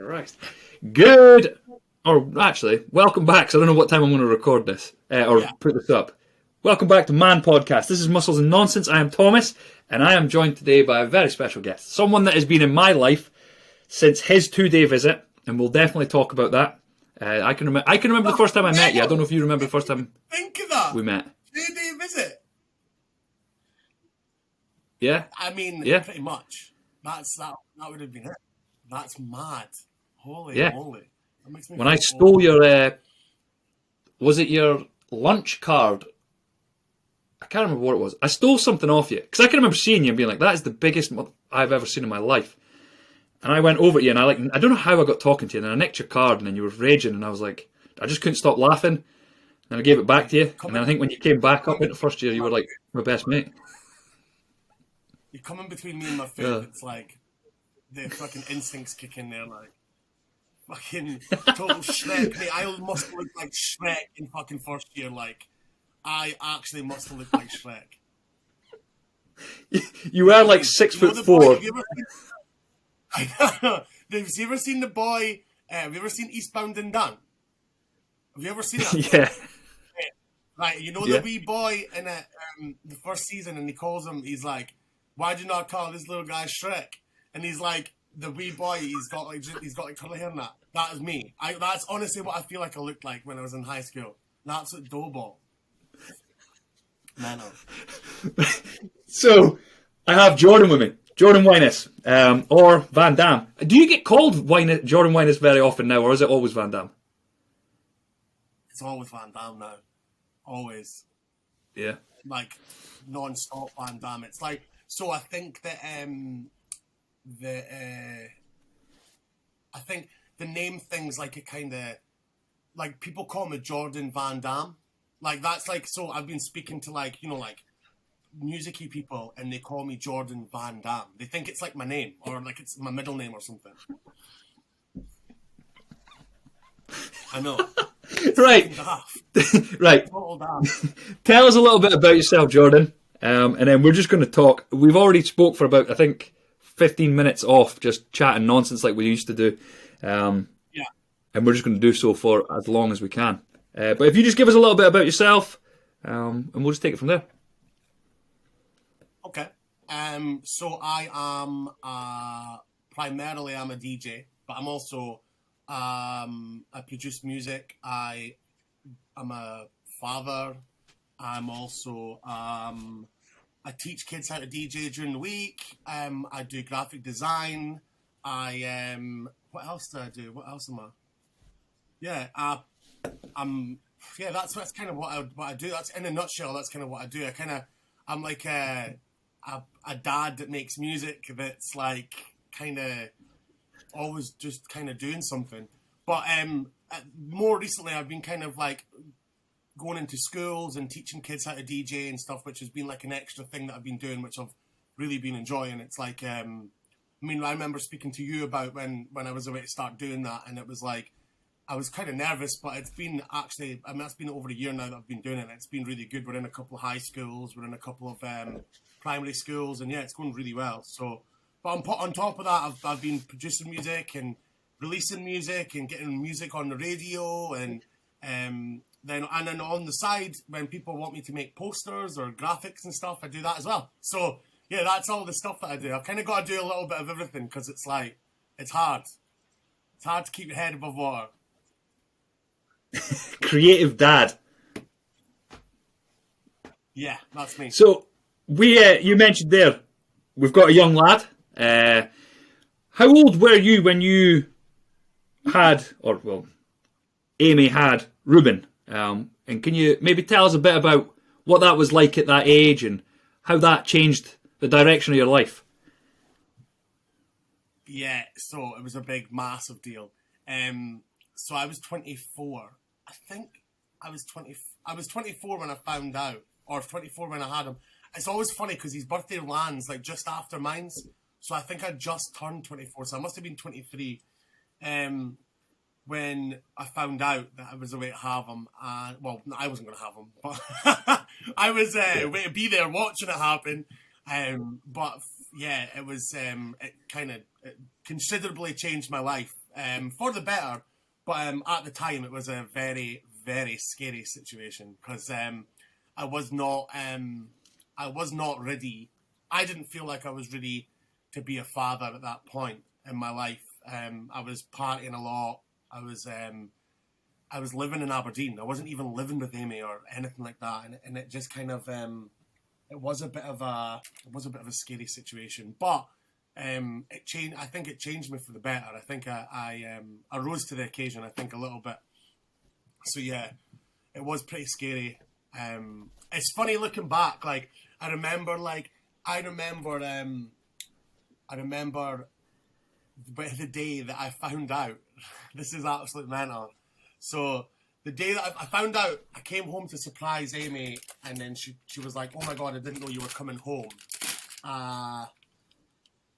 Right. Good. Or actually, welcome back. So I don't know what time I'm going to record this put this up. Welcome back to M.a.N podcast. This is Muscles and Nonsense. I am Thomas, and I am joined today by a very special guest. Someone that has been in my life since his 2-day visit, and we'll definitely talk about that. I can remember the first time I met you. I don't know if you remember the first time we met. 2-day visit. Yeah. I mean, yeah. Pretty much. That would have been it. That's mad. Holy moly. That makes me when I stole your, was it your lunch card? I can't remember what it was. I stole something off you. Because I can remember seeing you and being like, that is the biggest I've ever seen in my life. And I went over to you and I don't know how I got talking to you. And then I nicked your card and then you were raging and I was like, I just couldn't stop laughing. And I gave it back to you. And then I think when you came back up into first year, you were like my best mate. You're coming between me and my food. Yeah. It's like the fucking instincts kick in there, like fucking total Shrek. Mate, I must look like Shrek in fucking first year. Like, I actually must look like Shrek. You were like 6'4". Have you ever seen the boy? Have you ever seen Eastbound and Down? Have you ever seen that? Yeah. Right, you know the wee boy in the first season, and he calls him. He's like, "Why do you not call this little guy Shrek?" And he's like, the wee boy. He's got like curly hair and that. That is me. That's honestly what I feel like I looked like when I was in high school. An absolute doughball. Man. So I have Jordan with me. Jordan Wyness, or Van Damme. Do you get called Jordan Wyness very often now, or is it always Van Damme? It's always Van Damme now. Always. Yeah. Like, non-stop Van Damme. It's like, so I think that I think the name things like it kind of, like people call me Jordan Van Damme. Like that's like, so I've been speaking to like, like music-y people and they call me Jordan Van Damme. They think it's like my name or like it's my middle name or something. I know. Right. Right. Tell us a little bit about yourself, Jordan. And then we're just going to talk. We've already spoke for about, I think, 15 minutes off, just chatting nonsense like we used to do. And we're just going to do so for as long as we can. But if you just give us a little bit about yourself, and we'll just take it from there. Okay. So I am primarily I'm a DJ, but I'm also I produce music. I'm a father. I'm also I teach kids how to DJ during the week. I do graphic design. What else do I do? What else am I? Yeah, that's kind of what I do. That's in a nutshell. That's kind of what I do. I'm like a dad that makes music that's like kind of always just kind of doing something. But more recently, I've been kind of like going into schools and teaching kids how to DJ and stuff, which has been like an extra thing that I've been doing, which I've really been enjoying. It's like, I remember speaking to you about when I was about to start doing that, and it was like, I was kind of nervous, but it's been actually, that's been over a year now that I've been doing it, and it's been really good. We're in a couple of high schools, we're in a couple of primary schools, and it's going really well. So, but on top of that, I've been producing music and releasing music and getting music on the radio, and then on the side, when people want me to make posters or graphics and stuff, I do that as well. So yeah, that's all the stuff that I do. I've kind of got to do a little bit of everything because it's like, it's hard. It's hard to keep your head above water. Creative dad. Yeah, that's me. So you mentioned there, we've got a young lad. How old were you when you had, Amy had Ruben? And can you maybe tell us a bit about what that was like at that age and how that changed the direction of your life? Yeah, so it was a big, massive deal. So I was 24. I think I was 24 when I found out, or 24 when I had him. It's always funny because his birthday lands like just after mine's. So I think I just turned 24. So I must have been 23 when I found out that I was away to have him. Well, I wasn't going to have him, but I was way to be there watching it happen. But yeah, it was it considerably changed my life. for the better. But at the time, it was a very, very scary situation because I was not ready. I didn't feel like I was ready to be a father at that point in my life. I was partying a lot. I was living in Aberdeen. I wasn't even living with Amy or anything like that, and it just kind of it was a bit of a scary situation. But it changed. I think it changed me for the better. I think I rose to the occasion. I think a little bit. So yeah, it was pretty scary. It's funny looking back. Like I remember the day that I found out. This is absolutely mental. So the day that I found out, I came home to surprise Amy, and then she was like, "Oh my god, I didn't know you were coming home."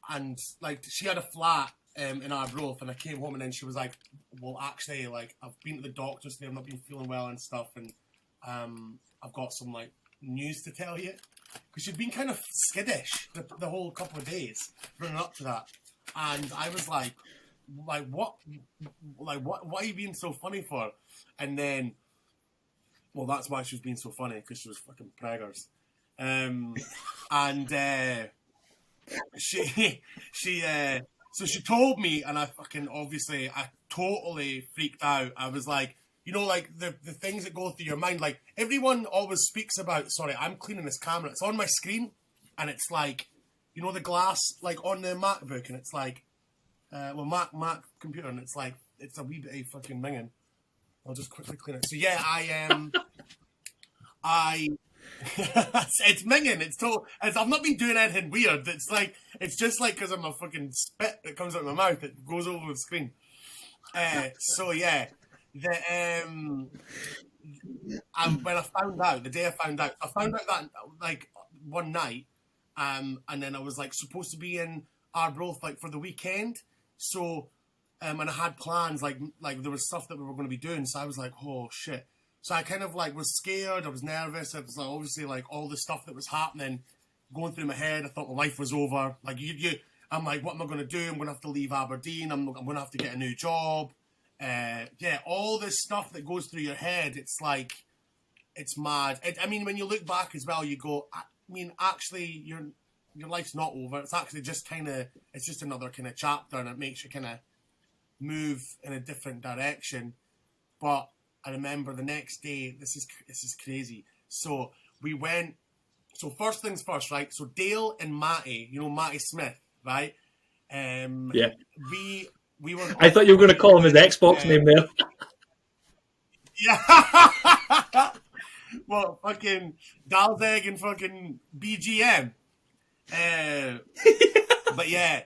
And like she had a flat in Arbroath, and I came home, and then she was like, "Well, actually, like I've been to the doctors today. I've not been feeling well and stuff, and I've got some like news to tell you." Because she'd been kind of skittish the whole couple of days running up to that, and I was like what are you being so funny for? And then, well, that's why she was being so funny, because she was fucking preggers. So she told me, and I totally freaked out. I was like, you know, like the things that go through your mind, like everyone always speaks about, sorry, I'm cleaning this camera, it's on my screen, and it's like, you know, the glass like on the MacBook, and it's like Mac computer, and it's like, it's a wee bit of fucking minging. I'll just quickly clean it. So yeah, it's minging. I've not been doing anything weird. It's just like because I'm a fucking spit that comes out of my mouth, it goes over the screen. So yeah, when I found out, I found out that like one night, and then I was like supposed to be in Arbroath like for the weekend. So, and I had plans, like there was stuff that we were going to be doing. So I was like, oh shit. So I kind of like was scared. I was nervous. It was like, obviously like all the stuff that was happening going through my head. I thought my life was over. Like I'm like, what am I going to do? I'm going to have to leave Aberdeen. I'm going to have to get a new job. Yeah, all this stuff that goes through your head. It's like, it's mad. I mean, when you look back as well, you go, I mean, actually, your life's not over. It's actually just it's just another kind of chapter, and it makes you kind of move in a different direction. But I remember the next day, this is crazy. So first things first, right? So Dale and Matty, you know, Matty Smith, right? Yeah. We were. I thought you were going to call him his Xbox name there. Yeah. Well, fucking Dalzeg and fucking BGM. But yeah,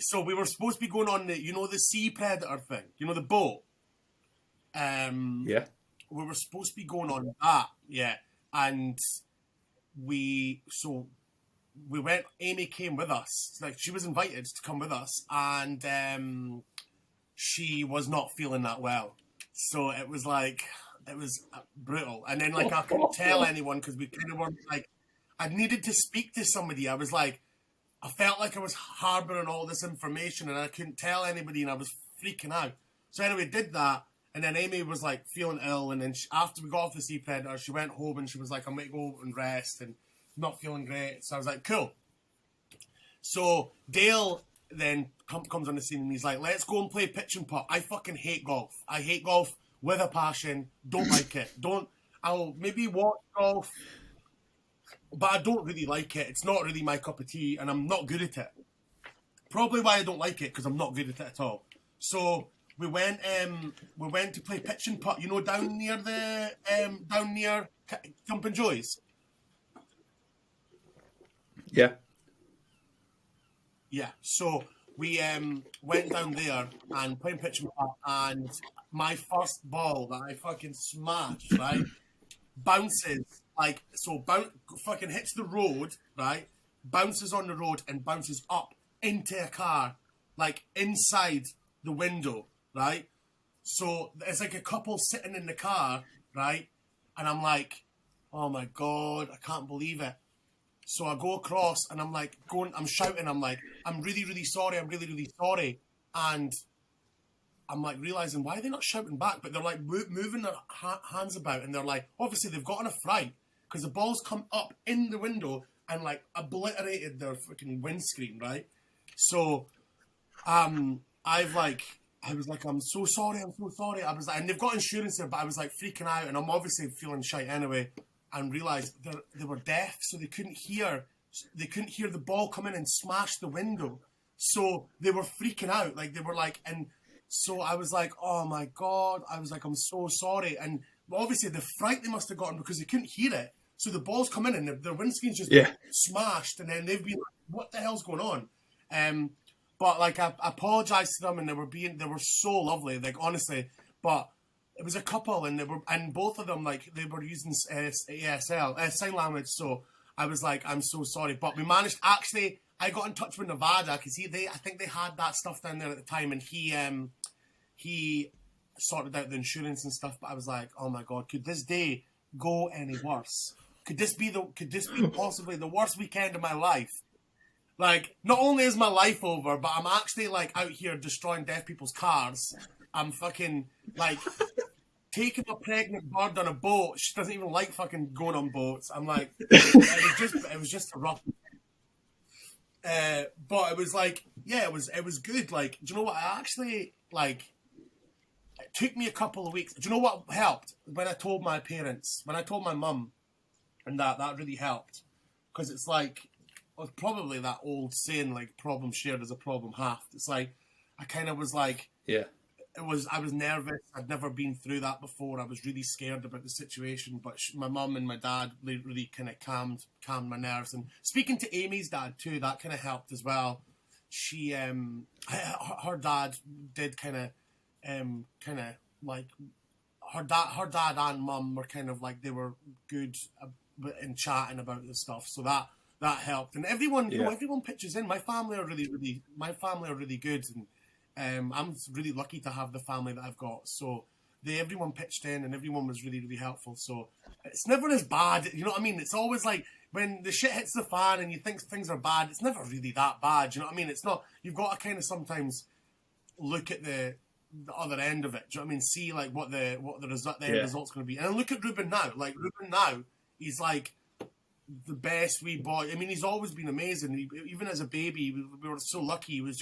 so we were supposed to be going on the Sea Predator thing, you know, the boat. Yeah. We were supposed to be going on that, yeah, and we went. Amy came with us, like she was invited to come with us, and she was not feeling that well, so it was brutal. And then like I couldn't tell anyone because we kind of were like, I needed to speak to somebody. I felt like I was harbouring all this information and I couldn't tell anybody, and I was freaking out. So anyway, did that, and then Amy was like feeling ill, and then after we got off the Sea Predator, she went home and she was like, I might go and rest and not feeling great. So I was like, cool. So Dale then comes on the scene and he's like, let's go and play pitch and putt. I fucking hate golf. I hate golf with a passion. Don't like it. I'll maybe watch golf, but I don't really like it. It's not really my cup of tea, and I'm not good at it. Probably why I don't like it, because I'm not good at it at all. So we went to play pitch and putt, you know, down near Jumpin' Joy's. Yeah. Yeah. So we went down there and played pitch and putt, and my first ball that I fucking smashed, right, bounces. Like, so fucking hits the road, right? Bounces on the road and bounces up into a car, like inside the window, right? So it's like a couple sitting in the car, right? And I'm like, oh my God, I can't believe it. So I go across and I'm like I'm shouting, I'm like, I'm really, really sorry, I'm really, really sorry. And I'm like realizing, why are they not shouting back? But they're like moving their hands about, and they're like, obviously they've gotten a fright because the ball's come up in the window and like obliterated their freaking windscreen, right? So, I was like, I'm so sorry, I'm so sorry. I was like, and they've got insurance there, but I was like freaking out, and I'm obviously feeling shite anyway, and realised they were deaf, so they couldn't hear the ball come in and smash the window. So they were freaking out, like they were like, and so I was like, oh my God, I was like, I'm so sorry. And obviously the fright they must have gotten because they couldn't hear it. So the ball's come in and their windscreen's just smashed, and then they've been like, what the hell's going on? But like I apologized to them, and they were so lovely, like honestly. But it was a couple, and both of them, like they were using ASL sign language. So I was like, I'm so sorry, but we managed. Actually, I got in touch with Nevada because I think they had that stuff down there at the time, and he sorted out the insurance and stuff. But I was like, oh my God, could this day go any worse? Could this be possibly the worst weekend of my life? Like, not only is my life over, but I'm actually, like, out here destroying deaf people's cars. I'm fucking, like, taking a pregnant bird on a boat. She doesn't even like fucking going on boats. I'm like, it was just a rough. But it was like, yeah, it was good. Like, do you know what? I actually, like, it took me a couple of weeks. Do you know what helped? When I told my parents, when I told my mum, and that really helped. Because it's like, well, probably that old saying, like, problem shared is a problem halved. It's like, I kind of was like, yeah. I was nervous. I'd never been through that before. I was really scared about the situation. But my mum and my dad really kind of calmed my nerves. And speaking to Amy's dad too, that kind of helped as well. She, her dad did kind of like, her dad and mum were kind of like, they were good in chatting about this stuff. So that helped. And everyone, you know, everyone pitches in. My family are really good. And I'm really lucky to have the family that I've got. So everyone pitched in, and everyone was really, really helpful. So it's never as bad. You know what I mean? It's always like when the shit hits the fan and you think things are bad, it's never really that bad. You know what I mean? It's not. You've got to kind of sometimes look at the other end of it. Do you know what I mean? See like what the end result's going to be. And look at Ruben now. Like Ruben now, he's like the best wee boy. I mean, he's always been amazing. Even as a baby, we were so lucky. He was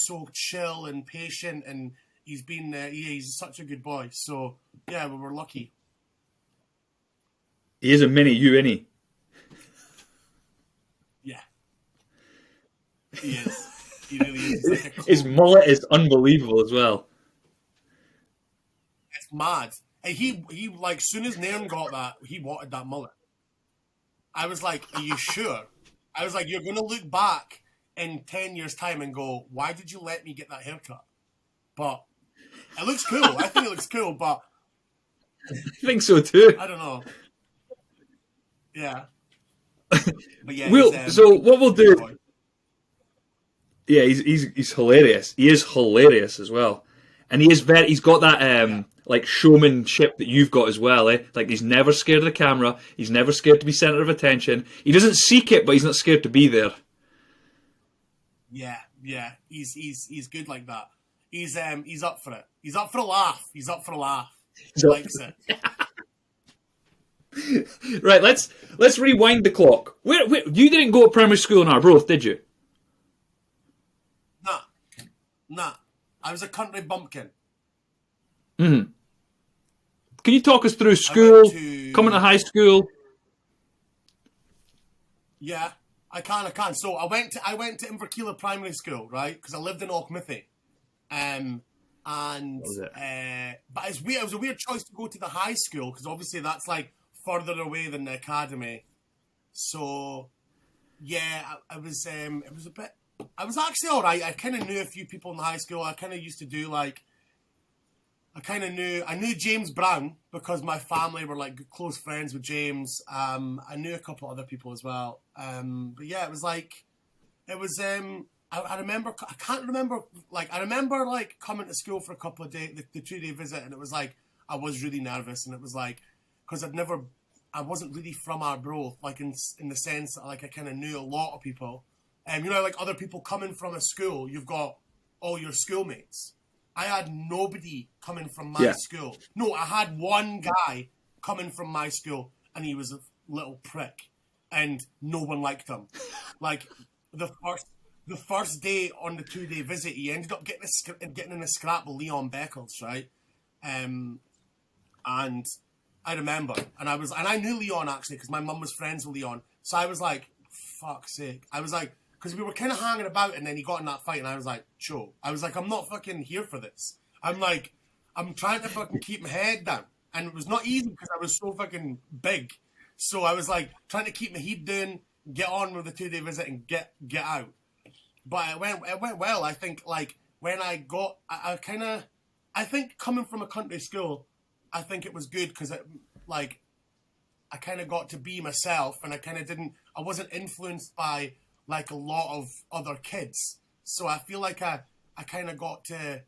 so chill and patient, and he's been he's such a good boy. So yeah, we were lucky. He is a mini you, isn't he? Yeah, he is. He really is. Like his mullet is unbelievable as well. It's mad. And he like, soon as Nairn got that, he wanted that mullet. I was like, are you sure? I was like, you're going to look back in 10 years' time and go, why did you let me get that haircut? But it looks cool. I think it looks cool, but I think so too. I don't know. Yeah. But yeah, so what we'll do... Yeah, he's hilarious. He is hilarious as well. And he's got that like showmanship that you've got as well, eh? Like, he's never scared of the camera. He's never scared to be center of attention. He doesn't seek it, but he's not scared to be there. Yeah. He's good like that. He's up for it. He's up for a laugh. He likes it. Right, let's rewind the clock. Where you didn't go to primary school in Arbroath, did you? Nah. I was a country bumpkin. Mm-hmm. Can you talk us through school, coming to high school? Yeah, I can. So I went to Inverkeila Primary School, right? Because I lived in Auchmithie. But it's weird. It was a weird choice to go to the high school because obviously that's like further away than the academy. So yeah, it was a bit. I was actually all right. I kind of knew a few people in high school. I kind of used to do like. I knew James Brown because my family were like close friends with James. I knew a couple other people as well. But yeah, I remember, I can't remember, like, I remember like coming to school for a couple of days, the 2-day visit, and it was like, I was really nervous, and it was like, because I'd never I wasn't really from Arbroath, like in the sense that like I kind of knew a lot of people. You know, like other people coming from a school, you've got all your schoolmates. I had nobody coming from my school. No, I had one guy coming from my school, and he was a little prick, and no one liked him. Like the first day on the 2-day visit, he ended up getting in a scrap with Leon Beckles, right? And I remember, and I knew Leon actually because my mum was friends with Leon. So I was like, fuck's sake. I was like, because we were kind of hanging about, and then he got in that fight, and I was like, Cho. I was like, I'm not fucking here for this. I'm trying to fucking keep my head down. And it was not easy because I was so fucking big. So I was like, trying to keep my head down, get on with the 2-day visit, and get out. But it went well. I think, like, when I got, I think coming from a country school, I think it was good because I kind of got to be myself, and I wasn't influenced by like a lot of other kids. So I feel like I kind of got to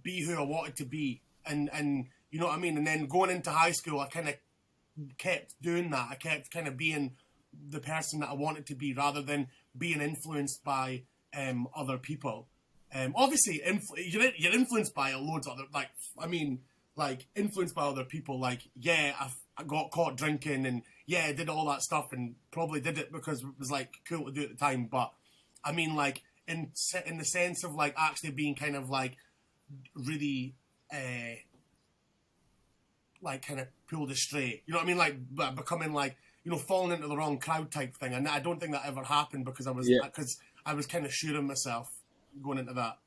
be who I wanted to be, and you know what I mean. And then going into high school, I kind of kept doing that. I kept kind of being the person that I wanted to be, rather than being influenced by other people. Obviously, you're influenced by loads of other, influenced by other people. Like, yeah, I got caught drinking, and yeah, I did all that stuff, and probably did it because it was like cool to do at the time. But I mean, like in the sense of like actually being kind of like really like kind of pulled astray. You know what I mean? Like becoming like, you know, falling into the wrong crowd type thing. And I don't think that ever happened because I was kind of sure of myself going into that.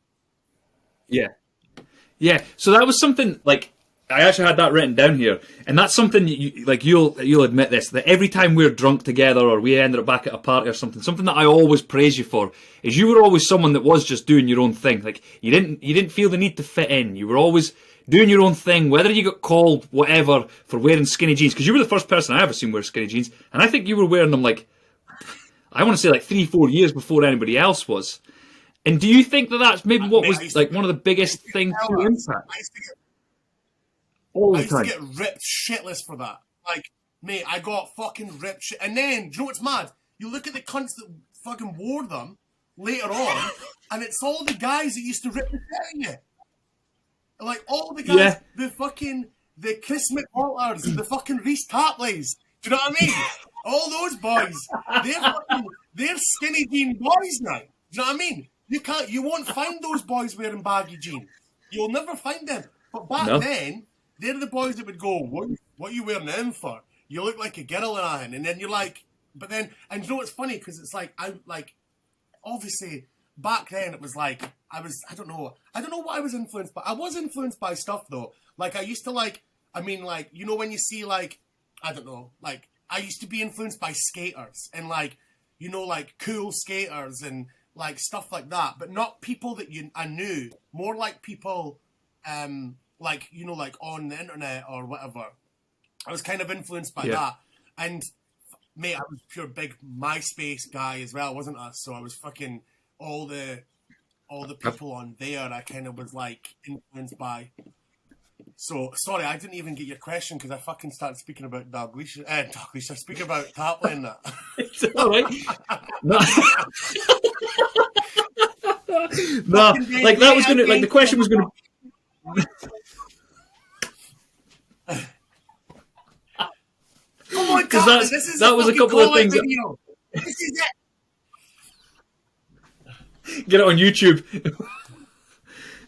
Yeah. So that was something like I actually had that written down here, and that's something you'll admit this, that every time we're drunk together or we ended up back at a party or something that I always praise you for is you were always someone that was just doing your own thing. Like you didn't feel the need to fit in. You were always doing your own thing, whether you got called whatever for wearing skinny jeans, because you were the first person I ever seen wear skinny jeans, and I think you were wearing them like, I want to say like 3-4 years before anybody else was. And do you think that that's maybe what was like one of the biggest things to impact? I used to get ripped shitless for that. Like, mate, I got fucking ripped shit. And then, do you know what's mad? You look at the cunts that fucking wore them later on, and it's all the guys that used to rip the shit out of you. Like, all the guys, the Chris McWalters, the fucking Reese Tapleys. Do you know what I mean? All those boys, they're skinny jean boys now. Do you know what I mean? You won't find those boys wearing baggy jeans. You'll never find them. But back then, they're the boys that would go, what are you wearing them for? You look like a girl and then you're like, but then, and you know what's funny? Because it's like, obviously, back then it was like, I don't know what I was influenced by. I was influenced by stuff though. Like I used to you know when you see like, I don't know, like I used to be influenced by skaters and like, you know, like cool skaters and like stuff like that, but not people that I knew, more like people, like, you know, like on the internet or whatever. I was kind of influenced by that. And mate, I was pure big MySpace guy as well, wasn't I? So I was fucking all the people on there I kind of was like influenced by. So sorry, I didn't even get your question because I fucking started speaking about Dalgleish. Speaking about Tapley and that. It's all right. No, like that was gonna, like the question was gonna. Come on, Tapley, that was a couple of things. This is it. Get it on YouTube.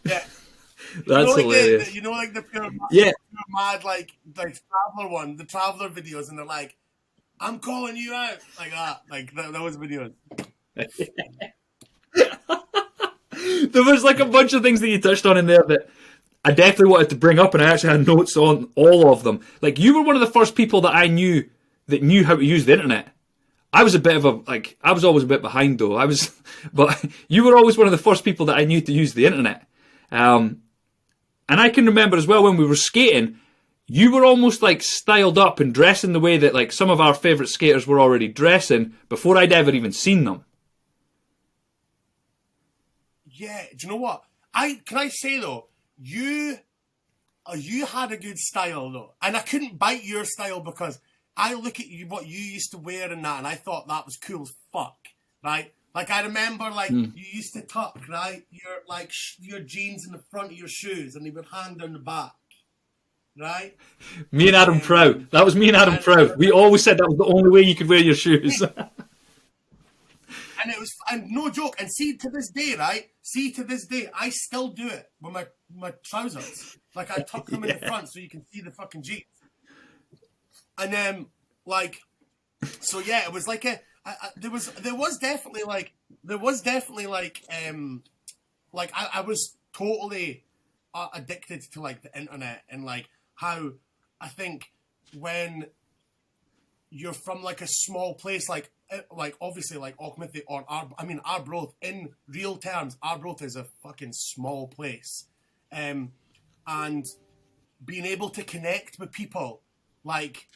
Yeah. That's hilarious. The pure mad, like Traveller one, the Traveller videos, and they're like, I'm calling you out, like that. Like, those videos. There was like a bunch of things that you touched on in there that I definitely wanted to bring up, and I actually had notes on all of them. Like, you were one of the first people that I knew that knew how to use the internet. I was always a bit behind though. But you were always one of the first people that I knew to use the internet. And I can remember as well when we were skating, you were almost like styled up and dressing the way that like some of our favourite skaters were already dressing before I'd ever even seen them. Yeah, do you know what? Can I say though, you you had a good style though, and I couldn't bite your style because I look at you, what you used to wear and that, and I thought that was cool as fuck, right? Like I remember, like you used to tuck, right, your like your jeans in the front of your shoes, and they would hang down the back, right? Me and Adam Prow. That was me and Adam Prow. We always said that was the only way you could wear your shoes. And it was, and no joke. And see to this day, right? See to this day, I still do it with my trousers. Like I tuck them in the front so you can see the fucking jeans. And then, like, so yeah, it was like there was definitely like I was totally addicted to like the internet and like how I think when you're from like a small place like obviously like Auckland or Arbroath, in real terms, Arbroath is a fucking small place, and being able to connect with people like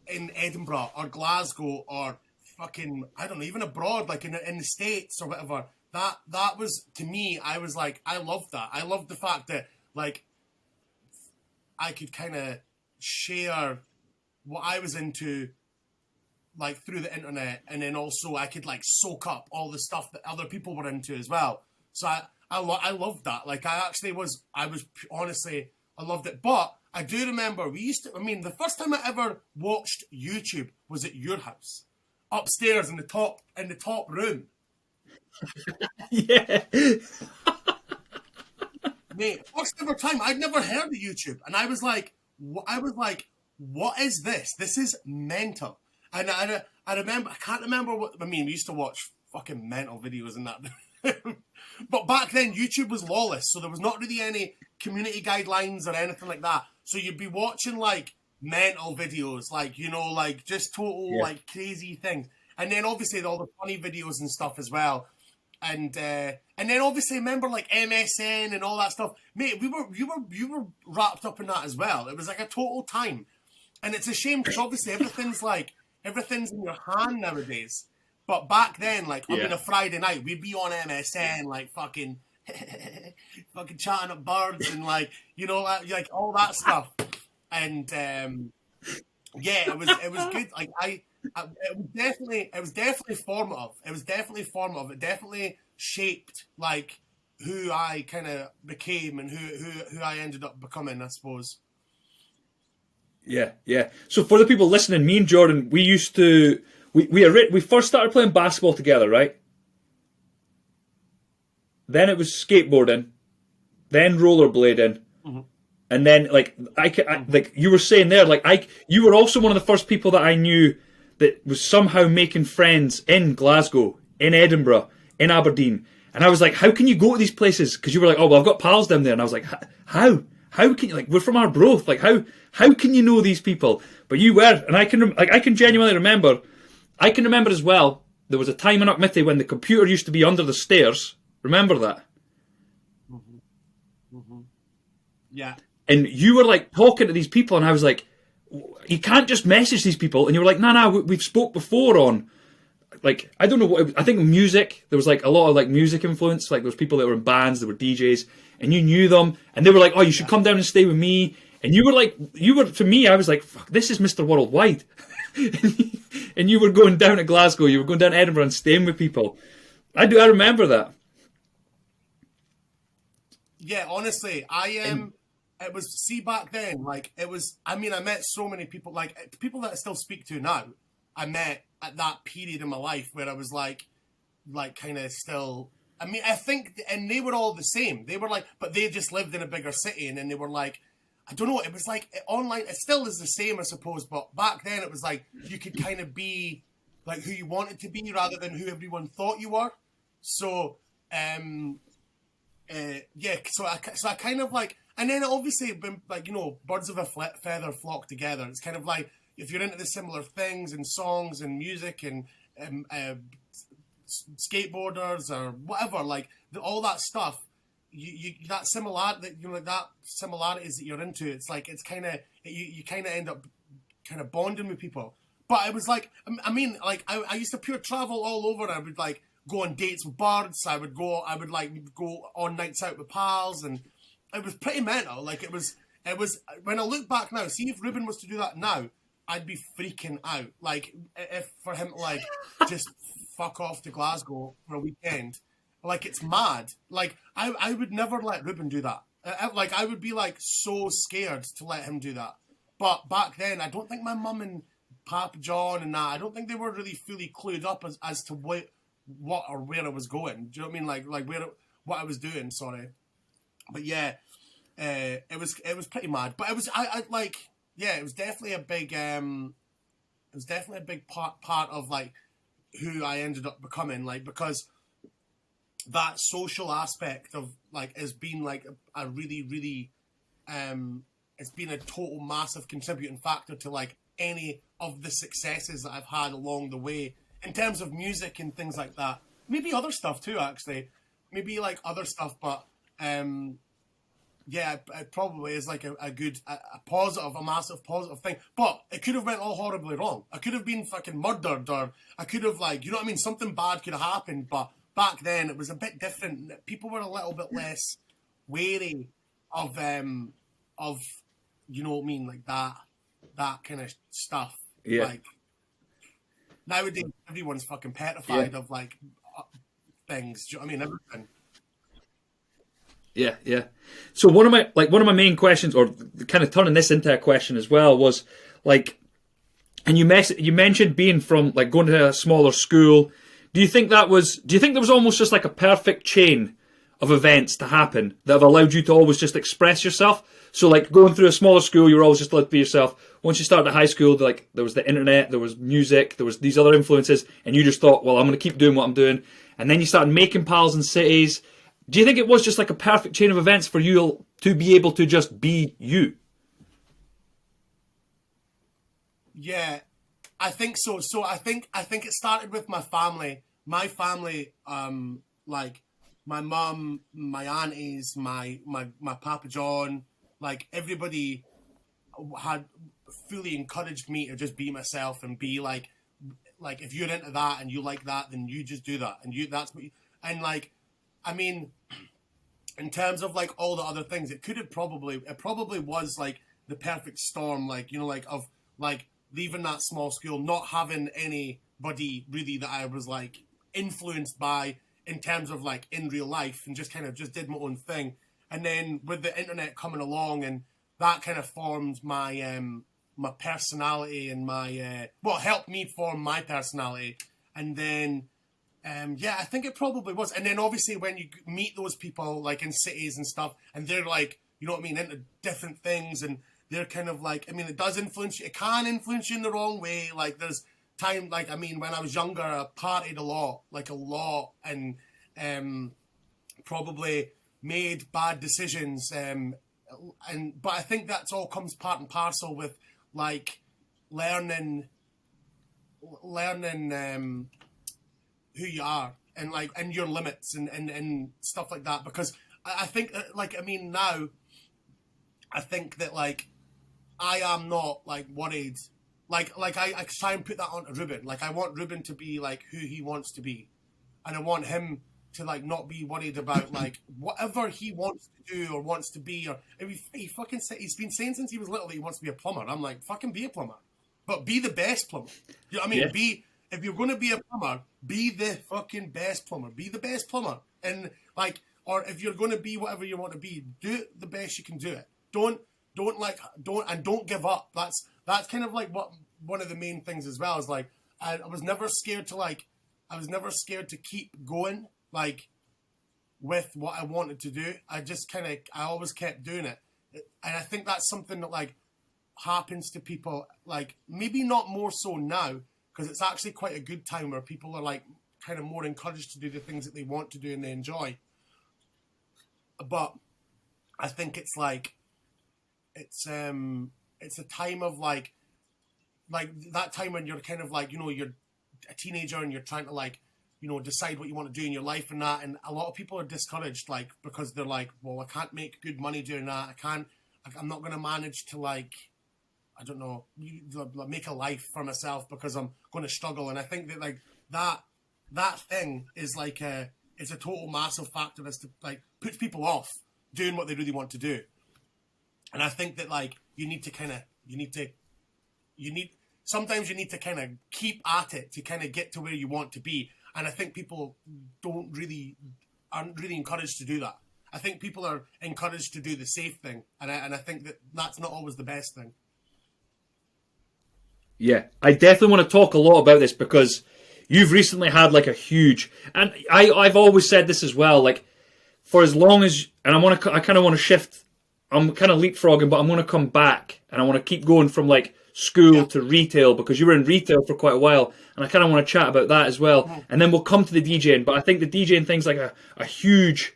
in Edinburgh or Glasgow or fucking I don't know, even abroad, like in the States or whatever, that was, to me, I was like, I loved that. I loved the fact that like I could kind of share what I was into like through the internet, and then also I could like soak up all the stuff that other people were into as well. So I loved that. Like I was honestly, I loved it. But I do remember the first time I ever watched YouTube was at your house, upstairs in the top room. Yeah. Mate, first ever time, I'd never heard of YouTube, and I was like, what is this? This is mental. And I remember, I can't remember we used to watch fucking mental videos and that. But back then, YouTube was lawless, so there was not really any community guidelines or anything like that. So you'd be watching like mental videos, like, you know, like just total like crazy things. And then obviously all the funny videos and stuff as well. And then obviously remember like M.a.N and all that stuff. Mate, you were wrapped up in that as well. It was like a total time. And it's a shame because obviously everything's in your hand nowadays. But back then, like, a Friday night, we'd be on M.a.N, like, fucking chatting up birds and, like, you know, like all that stuff. And, it was good. Like, it was definitely formative. It definitely shaped, like, who I kind of became and who I ended up becoming, I suppose. Yeah, yeah. So for the people listening, me and Jordan, we used to we first started playing basketball together, right? Then it was skateboarding, then rollerblading, and then like like you were saying there, like you were also one of the first people that I knew that was somehow making friends in Glasgow, in Edinburgh, in Aberdeen, and I was like, how can you go to these places? Because you were like, oh well, I've got pals down there, and I was like, how? How can you, like, we're from Arbroath, like how can you know these people? But you were, and I can genuinely remember. I can remember as well. There was a time in Auckland when the computer used to be under the stairs. Remember that? Yeah. And you were like talking to these people, and I was like, you can't just message these people. And you were like, no, we've spoke before on. Like, I don't know what, I think music, there was like a lot of like music influence, like there was people that were in bands, there were DJs, and you knew them, and they were like, oh, you should come down and stay with me, and you were, to me, I was like, fuck, this is Mr. Worldwide. And you were going down to Glasgow, you were going down to Edinburgh and staying with people. I remember that. Yeah, honestly, it was, see, back then, like, it was, I met so many people, like, people that I still speak to now, I met at that period in my life where I was like kind of still, I think, and they were all the same. They were like, but they just lived in a bigger city, and then they were like, I don't know, it was like online, it still is the same, I suppose, but back then it was like, you could kind of be like who you wanted to be rather than who everyone thought you were. So, so I kind of like, and then obviously, like, you know, birds of a feather flock together. It's kind of like, if you're into the similar things and songs and music and skateboarders or whatever, like all that stuff, you that similarity, you know, that similarities that you're into, it's like it's kind of you kind of end up kind of bonding with people. But it was like, I used to pure travel all over. I would like go on dates with birds. I would go on nights out with pals, and it was pretty mental. Like it was It was, when I look back now, see if Ruben was to do that now, I'd be freaking out. Like, if for him to, like, just fuck off to Glasgow for a weekend, like, it's mad. Like, I would never let Ruben do that. Like, I would be, like, so scared to let him do that. But back then, I don't think my mum and Papa John and that, I don't think they were really fully clued up as to what or where I was going. Do you know what I mean? Like what I was doing, sorry. But yeah, it was pretty mad. But it was, I like, yeah, it was definitely a big, part of, like, who I ended up becoming, like, because that social aspect of, like, has been, like, a really, really, it's been a total massive contributing factor to, like, any of the successes that I've had along the way in terms of music and things like that. Maybe other stuff too, actually. Maybe, like, other stuff, but yeah, it probably is, like, a good, a positive, a massive positive thing. But it could have went all horribly wrong. I could have been fucking murdered, or I could have, like, you know what I mean? Something bad could have happened, but back then it was a bit different. People were a little bit less wary of, you know what I mean, like, that kind of stuff. Yeah. Like, nowadays everyone's fucking petrified of, like, things. Do you know what I mean? Everything. Yeah, yeah. So one of my main questions, or kind of turning this into a question as well, was like, and you mentioned being from, like, going to a smaller school. Do you think there was almost just like a perfect chain of events to happen that have allowed you to always just express yourself? So, like, going through a smaller school, you were always just allowed to be yourself. Once you started at high school, like, there was the internet, there was music, there was these other influences, and you just thought, well, I'm going to keep doing what I'm doing. And then you started making pals in cities. Do you think it was just like a perfect chain of events for you to be able to just be you? Yeah, I think so. So I think it started with my family. My family, like, my mum, my aunties, my Papa John, like, everybody had fully encouraged me to just be myself and be like if you're into that and you like that, then you just do that, and that's what you, and, like, I mean, in terms of, like, all the other things, it probably was, like, the perfect storm, like, you know, like, of, like, leaving that small school, not having anybody really that I was, like, influenced by in terms of, like, in real life, and just kind of just did my own thing. And then with the internet coming along, and that kind of formed my my personality, and my helped me form my personality. And then yeah, I think it probably was. And then obviously when you meet those people, like, in cities and stuff, and they're, like, you know what I mean, into different things, and they're kind of like, I mean, it does influence you. It can influence you in the wrong way. Like, there's time, like, I mean, when I was younger, I partied a lot, and probably made bad decisions. But I think that's all comes part and parcel with, like, learning who you are, and, like, and your limits, and stuff like that. Because I think, like, I mean, now I think that, like, I am not, like, worried. Like I try and put that onto Ruben. Like, I want Ruben to be, like, who he wants to be, and I want him to, like, not be worried about, like, whatever he wants to do or wants to be. Or if he fucking he's been saying since he was little that he wants to be a plumber. I'm like, fucking be a plumber, but be the best plumber. You know what I mean? Yeah. If you're going to be a plumber, be the fucking best plumber. Be the best plumber. And, like, or if you're going to be whatever you want to be, do it the best you can do it. Don't give up. That's kind of, like, what one of the main things as well is, like, I was never scared to keep going, like, with what I wanted to do. I always kept doing it. And I think that's something that, like, happens to people, like, maybe not more so now, because it's actually quite a good time where people are, like, kind of more encouraged to do the things that they want to do and they enjoy. But I think it's, like, it's a time of, like that time when you're kind of, like, you know, you're a teenager and you're trying to, like, you know, decide what you want to do in your life and that, and a lot of people are discouraged, like, because they're like, well, I can't make good money doing that. I'm not going to manage to, like, I don't know, make a life for myself because I'm going to struggle. And I think that, like, that thing is, like, it's a total massive factor as to, like, puts people off doing what they really want to do. And I think that like sometimes you need to kind of keep at it to kind of get to where you want to be. And I think people aren't really encouraged to do that. I think people are encouraged to do the safe thing, and I think that that's not always the best thing. Yeah, I definitely want to talk a lot about this because you've recently had like a huge, and I've always said this as well. Like for as long as, and I kind of want to shift. I'm kind of leapfrogging, but I'm going to come back and I want to keep going from like school to retail because you were in retail for quite a while, and I kind of want to chat about that as well. And then we'll come to the DJing, but I think the DJing thing's like a huge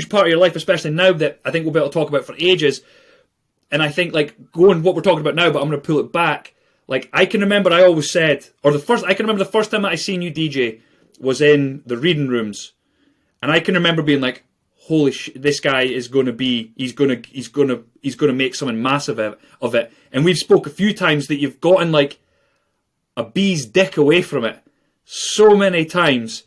part of your life, especially now that I think we'll be able to talk about for ages. And I think like going what we're talking about now, but I'm going to pull it back. Like I can remember, I always said, I can remember the first time that I seen you DJ was in the reading rooms, and I can remember being like, holy shit, this guy is going to be, he's going to make something massive of it. And we've spoke a few times that you've gotten like a bee's dick away from it so many times,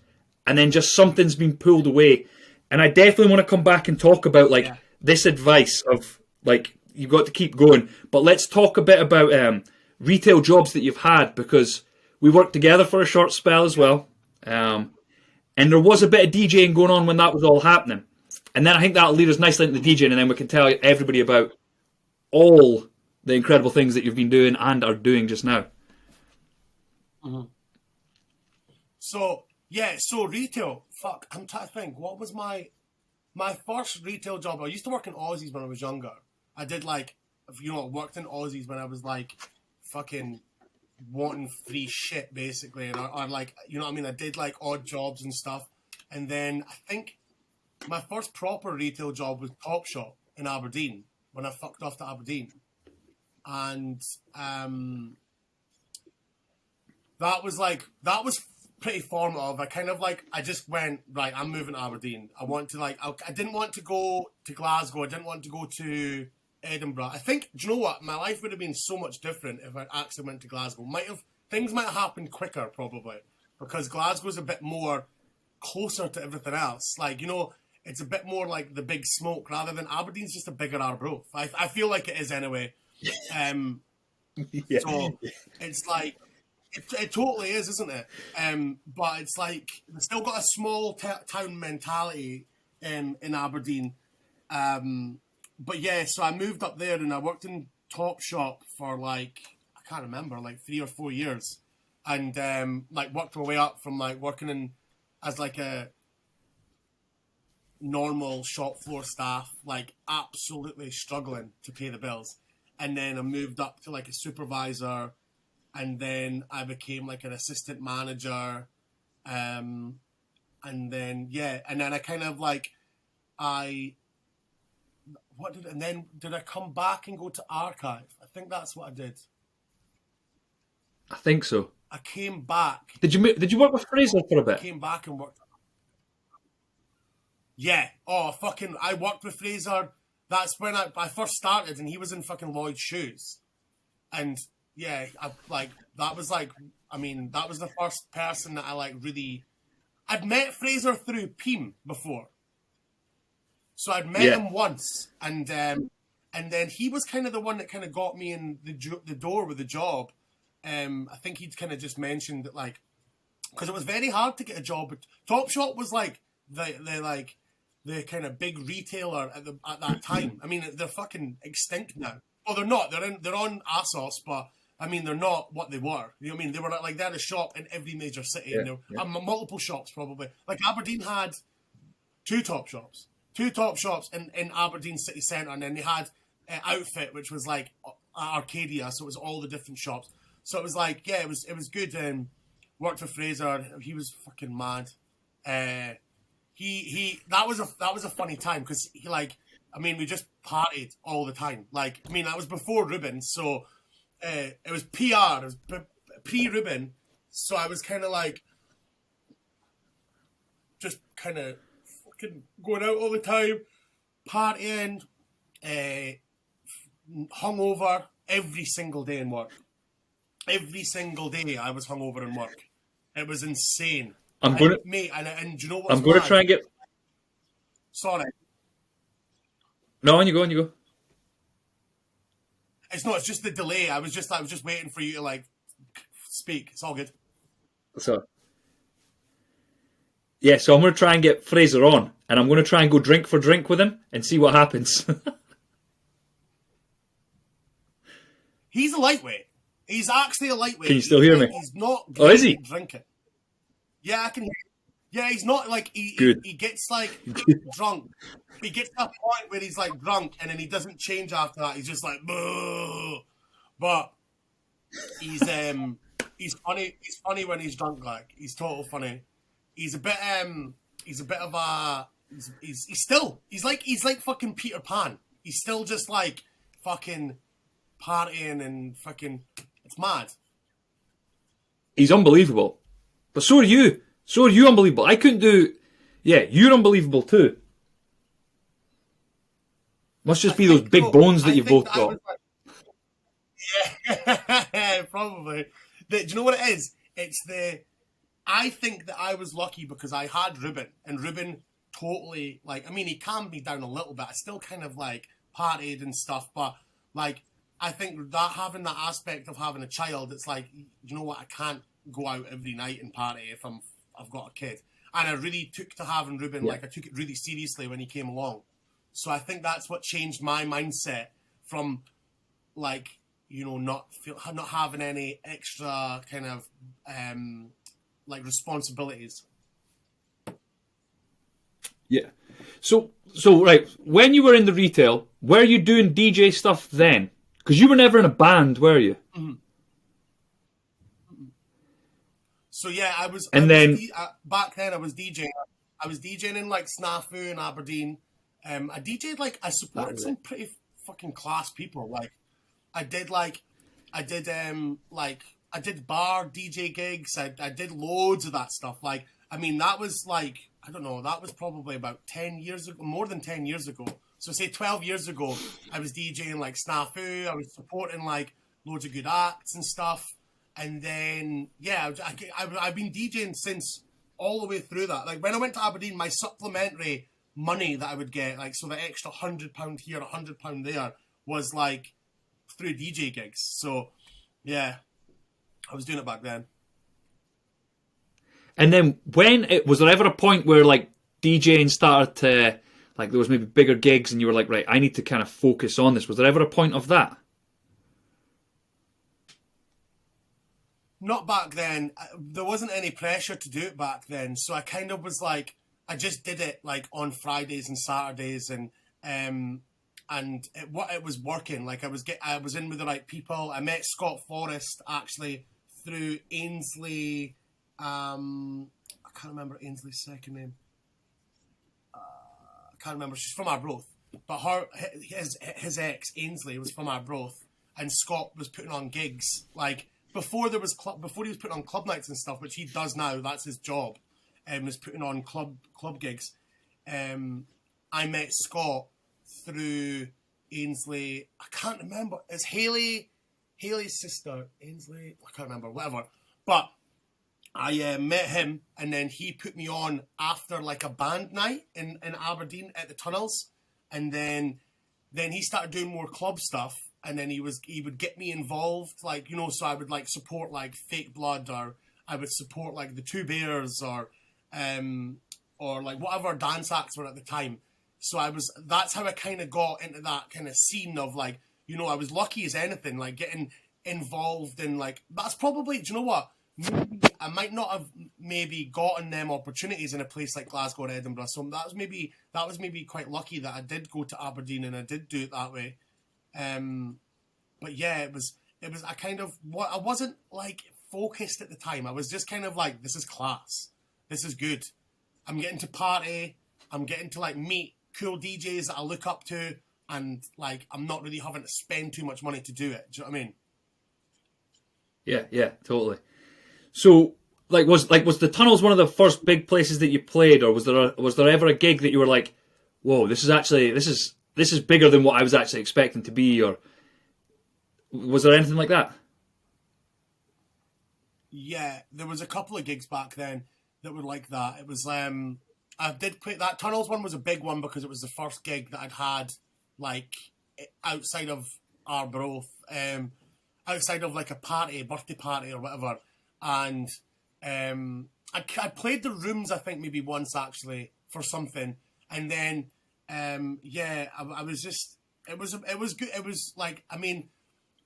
and then just something's been pulled away. And I definitely want to come back and talk about like this advice of like, you've got to keep going. But let's talk a bit about retail jobs that you've had, because we worked together for a short spell as well. And there was a bit of DJing going on when that was all happening. And then I think that'll lead us nicely into the DJing, and then we can tell everybody about all the incredible things that you've been doing and are doing just now. Mm-hmm. So retail. Fuck, I'm trying to think. What was my first retail job? I used to work in Aussies when I was younger. I did like, worked in Aussies when I was like fucking wanting free shit basically, and I like, I did like odd jobs and stuff, and then I think my first proper retail job was Topshop in Aberdeen when I fucked off to Aberdeen, and that was pretty formative. I just went, right, I'm moving to Aberdeen. I didn't want to go to Glasgow. I didn't want to go to Edinburgh. I think, do you know what? My life would have been so much different if I actually went to Glasgow. Things might have happened quicker probably, because Glasgow's a bit more closer to everything else. Like, it's a bit more like the big smoke rather than Aberdeen's just a bigger Arbroath. I feel like it is anyway. So it's like, it totally is, isn't it? But it's like, we've still got a small town mentality in Aberdeen. But yeah, so I moved up there and I worked in Topshop for like, I can't remember, like 3 or 4 years. And worked my way up from like working as like a normal shop floor staff, like absolutely struggling to pay the bills. And then I moved up to like a supervisor, and then I became like an assistant manager. And then I kind of like, did I come back and go to archive? I think that's what I did. I think so. I came back. Did you work with Fraser for a bit? I came back and worked. Yeah. Oh, I worked with Fraser. That's when I first started, and he was in fucking Lloyd's shoes. And yeah, that was the first person that I like really. I'd met Fraser through Peem before. So I'd met him once, and then he was kind of the one that kind of got me in the door with the job. I think he'd kind of just mentioned that, like, because it was very hard to get a job. Topshop was like the kind of big retailer at that time. I mean, they're fucking extinct now. Oh, they're not. They're on ASOS, but I mean, they're not what they were. You know what I mean? They were like, they had a shop in every major city. And multiple shops probably. Like Aberdeen had 2 Topshops. 2 Topshops in Aberdeen city centre, and then they had Outfit, which was like Arcadia, so it was all the different shops. So it was like, it was good. Worked for Fraser. He was fucking mad. That was a funny time because we just partied all the time. Like, I mean, that was before Ruben, so it was PR. It was pre-Ruben, so I was kind of like just kind of fucking going out all the time, partying, hungover every single day in work. Every single day I was hungover in work. It was insane. And do you know what's I'm going to try and get. Sorry. No, on you go. It's not. It's just the delay. I was just waiting for you to like speak. It's all good. So yeah, so I'm going to try and get Fraser on, and I'm going to try and go drink for drink with him and see what happens. He's a lightweight. He's actually a lightweight. Can you still hear me? He's not Oh, is he? drinking. Yeah, I can hear you. Yeah, he's not like he gets like drunk. He gets to a point where he's like drunk and then he doesn't change after that. He's just like, boo. But he's funny. He's funny when he's drunk. Like he's total funny. He's a bit of a he's like fucking Peter Pan. He's still just like fucking partying and fucking, it's mad. He's unbelievable. But so are you. So are you unbelievable. I couldn't do... Yeah, you're unbelievable too. Must just be those big bones that you've both got. Yeah, probably. Do you know what it is? I think that I was lucky because I had Ruben, and Ruben totally, like, I mean, he calmed me down a little bit. I still kind of, like, partied and stuff, but, like, I think that having that aspect of having a child, it's like, you know what, I can't go out every night and party if I've got a kid. And I really took to having Ruben, like I took it really seriously when he came along. So I think that's what changed my mindset from like, you know, not having any extra kind of like responsibilities. Yeah. So right, when you were in the retail, were you doing DJ stuff then? Because you were never in a band, were you? Mm-hmm. So yeah, I was. Back then I was DJing. I was DJing in like Snafu in Aberdeen. I DJ'd I supported some pretty fucking class people. Like I did bar DJ gigs. I did loads of that stuff. Like I mean that was like I don't know. That was probably about 10 years ago, more than 10 years ago. So say 12 years ago, I was DJing like Snafu. I was supporting like loads of good acts and stuff. And then, yeah, I've been DJing since all the way through that. Like when I went to Aberdeen, my supplementary money that I would get, like so the extra £100 here, £100 there, was like through DJ gigs. So, yeah, I was doing it back then. And then was there ever a point where like DJing started to, like there was maybe bigger gigs and you were like, right, I need to kind of focus on this. Was there ever a point of that? Not back then. There wasn't any pressure to do it back then. So I kind of was like, I just did it like on Fridays and Saturdays and it was working. Like I was in with the right people. I met Scott Forrest actually through Ainsley. I can't remember Ainsley's second name. I can't remember. She's from Arbroath. But his ex, Ainsley, was from Arbroath. And Scott was putting on gigs. Like, before he was putting on club nights and stuff, which he does now, that's his job, was putting on club gigs. I met Scott through Ainsley. I can't remember. It's Haley's sister, Ainsley. I can't remember, whatever. But I met him, and then he put me on after like a band night in Aberdeen at the Tunnels, and then he started doing more club stuff. And then he would get me involved, like, you know, so I would like support like Fake Blood, or I would support like the Two Bears, or like whatever dance acts were at the time. So that's how I kind of got into that kind of scene of like, you know, I was lucky as anything, like getting involved in like, that's probably, do you know what? Maybe I might not have maybe gotten them opportunities in a place like Glasgow or Edinburgh. So that was maybe quite lucky that I did go to Aberdeen and I did do it that way. But yeah, it was I wasn't like focused at the time. I was just kind of like, this is class. This is good. I'm getting to party. I'm getting to like meet cool DJs that I look up to, and like, I'm not really having to spend too much money to do it. Do you know what I mean? Yeah, totally. So was the Tunnels one of the first big places that you played, or was there ever a gig that you were like, whoa, this is bigger than what I was actually expecting to be, or was there anything like that? Yeah, there was a couple of gigs back then that were like that. It was I did play that Tunnels one was a big one because it was the first gig that I'd had like outside of Arbroath, outside of like a party, birthday party or whatever. And I played the rooms, I think maybe once actually for something, and then I was just it was good. It was like, I mean,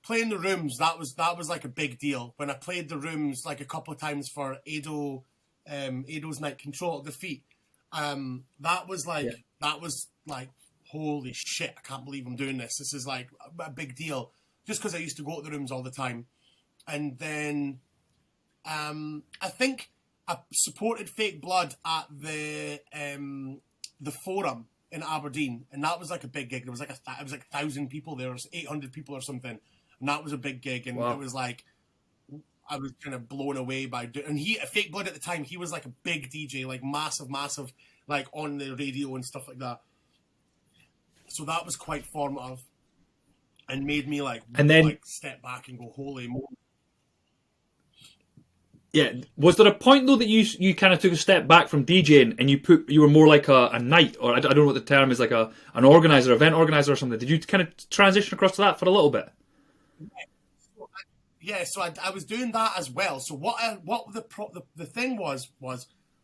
playing the rooms, that was like a big deal. When I played the rooms like a couple of times for Ado's night, Control at the Feet, that was like holy shit, I can't believe I'm doing this. This is like a big deal, just because I used to go to the rooms all the time. And then I think I supported Fake Blood at the Forum in Aberdeen, and that was like a big gig. There was like 1,000 people there, or 800 people or something, and that was a big gig. And It was like, I was kind of blown away by and Fake Blood at the time, he was like a big DJ, like massive, like on the radio and stuff like that. So that was quite formative, and made me like step back and go, holy moly. Yeah, was there a point though that you kind of took a step back from DJing and you were more like a night, or I don't know what the term is, like an organizer, event organizer or something? Did you kind of transition across to that for a little bit? So I was doing that as well. So the thing was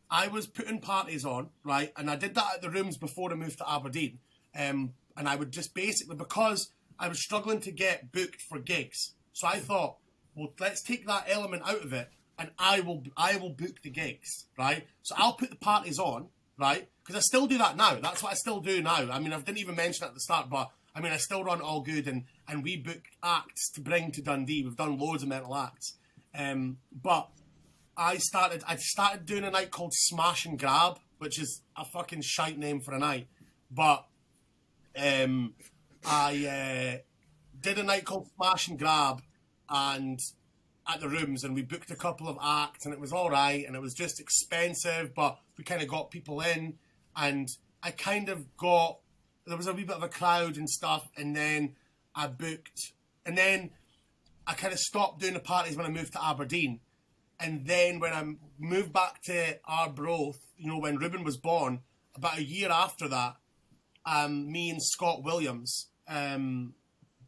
I was putting parties on, right, and I did that at the rooms before I moved to Aberdeen, and I would just basically, because I was struggling to get booked for gigs, so I thought, well, let's take that element out of it. And I will book the gigs, right? So I'll put the parties on, right? Because I still do that now. That's what I still do now. I mean, I didn't even mention it at the start, but I mean, I still run All Good, and we book acts to bring to Dundee. We've done loads of metal acts. But I started doing a night called Smash and Grab, which is a fucking shite name for a night. But I did a night called Smash and Grab, and at the rooms, and we booked a couple of acts, and it was all right, and it was just expensive, but we kind of got people in, and I kind of there was a wee bit of a crowd and stuff, and then I booked, and then I kind of stopped doing the parties when I moved to Aberdeen, and then when I moved back to Arbroath, when Ruben was born, about a year after that, me and Scott Williams,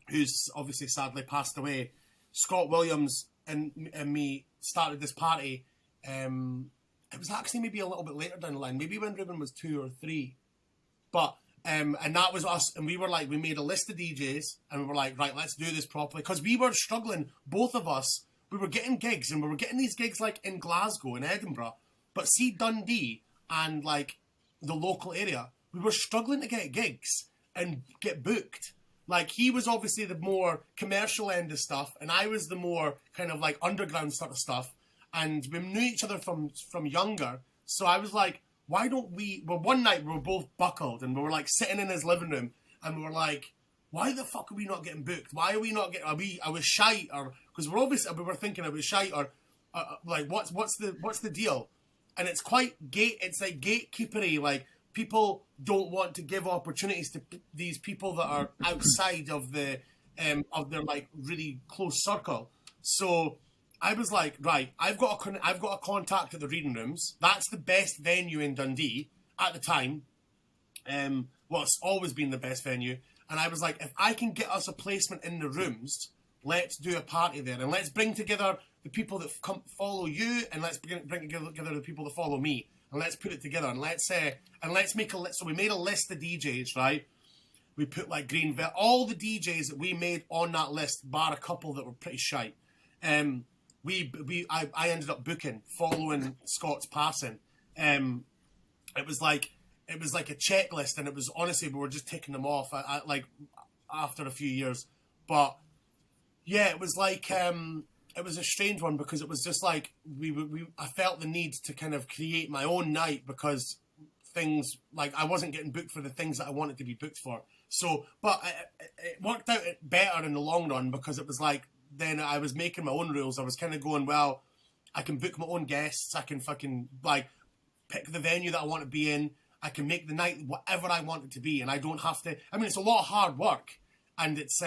who's obviously sadly passed away, Scott Williams and me started this party. It was actually maybe a little bit later down the line, maybe when Ruben was 2 or 3. But and that was us, and we made a list of DJs, and we were like, right, let's do this properly, because we were struggling, both of us. We were getting gigs, and we were getting these gigs like in Glasgow and Edinburgh, but see Dundee and like the local area, we were struggling to get gigs and get booked. Like, he was obviously the more commercial end of stuff, and I was the more kind of like underground sort of stuff. And we knew each other from younger. So I was like, why don't we... Well, one night we were both buckled, and we were like sitting in his living room, and we were like, why the fuck are we not getting booked? Why are we not getting... I was shite, or... Because we were thinking I was shite, or like, what's the deal? And it's quite it's like gatekeepery, like, people don't want to give opportunities to these people that are outside of their like really close circle. So I was like, right, I've got a contact at the Reading Rooms. That's the best venue in Dundee at the time. Well, it's always been the best venue. And I was like, if I can get us a placement in the rooms, let's do a party there, and let's bring together the people that follow you, and let's bring together the people that follow me. And let's put it together, and let's make a list. So we made a list of DJs, right? We put like all the DJs that we made on that list, bar a couple that were pretty shite. I ended up booking following Scott's passing. It was like a checklist, and it was, honestly, we were just ticking them off. Like after a few years, but yeah, it was like. It was a strange one, because it was just like I felt the need to kind of create my own night, because things like I wasn't getting booked for the things that I wanted to be booked for. So, but it worked out better in the long run, because it was like then I was making my own rules. I was kind of going, well, I can book my own guests. I can fucking like pick the venue that I want to be in. I can make the night whatever I want it to be, and I don't have to. I mean, it's a lot of hard work, and it's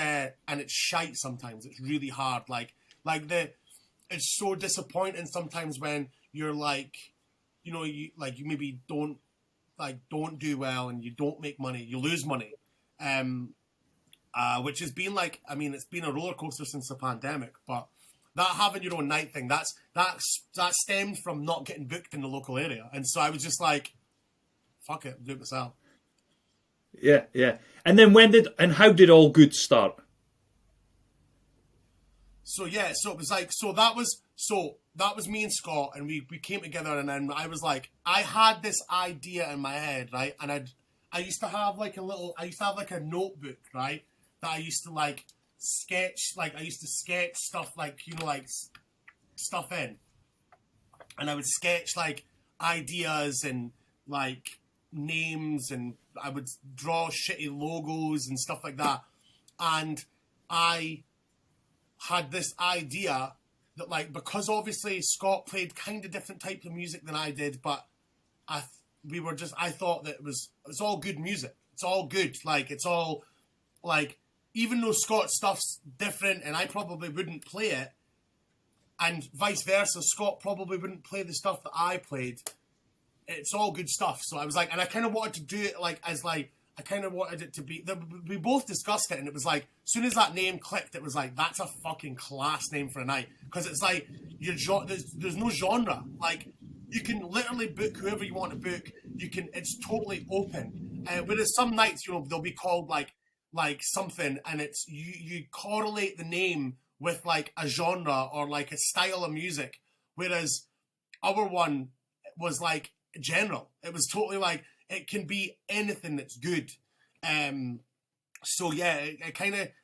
shite sometimes. It's really hard, it's so disappointing sometimes when you're like, you maybe don't do well, and you don't make money, you lose money. And which has been like, I mean, it's been a roller coaster since the pandemic, but that having your own night thing, that stemmed from not getting booked in the local area. And so I was just like, fuck it, do it myself. Yeah, yeah. And then how did All Good start? So yeah, so it was like, that was me and Scott, and we came together, and then I was like, I had this idea in my head, right? And I used to have like a notebook, right? That I used to like sketch, like I used to sketch stuff, like, you know, like stuff in. And I would sketch like ideas and like names, and I would draw shitty logos and stuff like that. And I had this idea that, like, because obviously Scott played kind of different types of music than I did, but I thought that it's all good music. It's all good. Like, it's all, like, even though Scott's stuff's different and I probably wouldn't play it, and vice versa, Scott probably wouldn't play the stuff that I played, it's all good stuff. So I was like, and I kind of wanted to do it like, as like, I kind of wanted it to be, we both discussed it, and it was like, as soon as that name clicked, it was like, that's a fucking class name for a night. Because it's like, there's no genre. Like, you can literally book whoever you want to book. It's totally open. Whereas some nights, you know, they'll be called like something, and it's, you correlate the name with like a genre or like a style of music. Whereas our one was like general. It was totally like, it can be anything that's good. So yeah,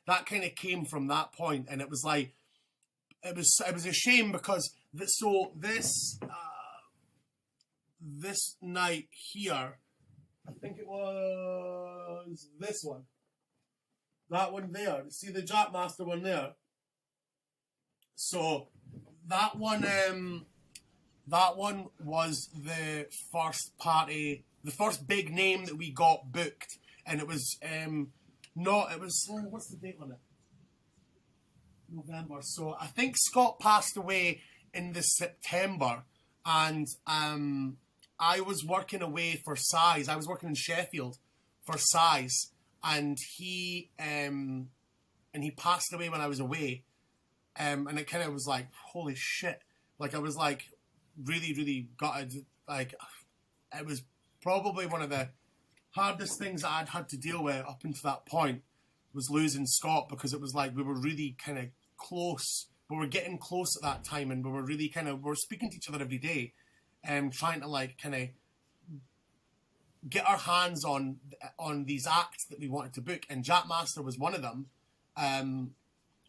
that kind of came from that point, and it was like, it was a shame because this night here, I think it was this one, that one there. See the Jackmaster one there. So that one was the first big name that we got booked, and it was what's the date on it? November. So I think Scott passed away in the September, and I was working away for Size. I was working in Sheffield for Size, and he passed away when I was away, and it kind of was like, holy shit! Like, I was like really, really gutted. Like, it was probably one of the hardest things I'd had to deal with up until that point, was losing Scott, because it was like, we were really kind of close. We were getting close at that time, and we were really we were speaking to each other every day, trying to like kind of get our hands on these acts that we wanted to book. And Jackmaster was one of them,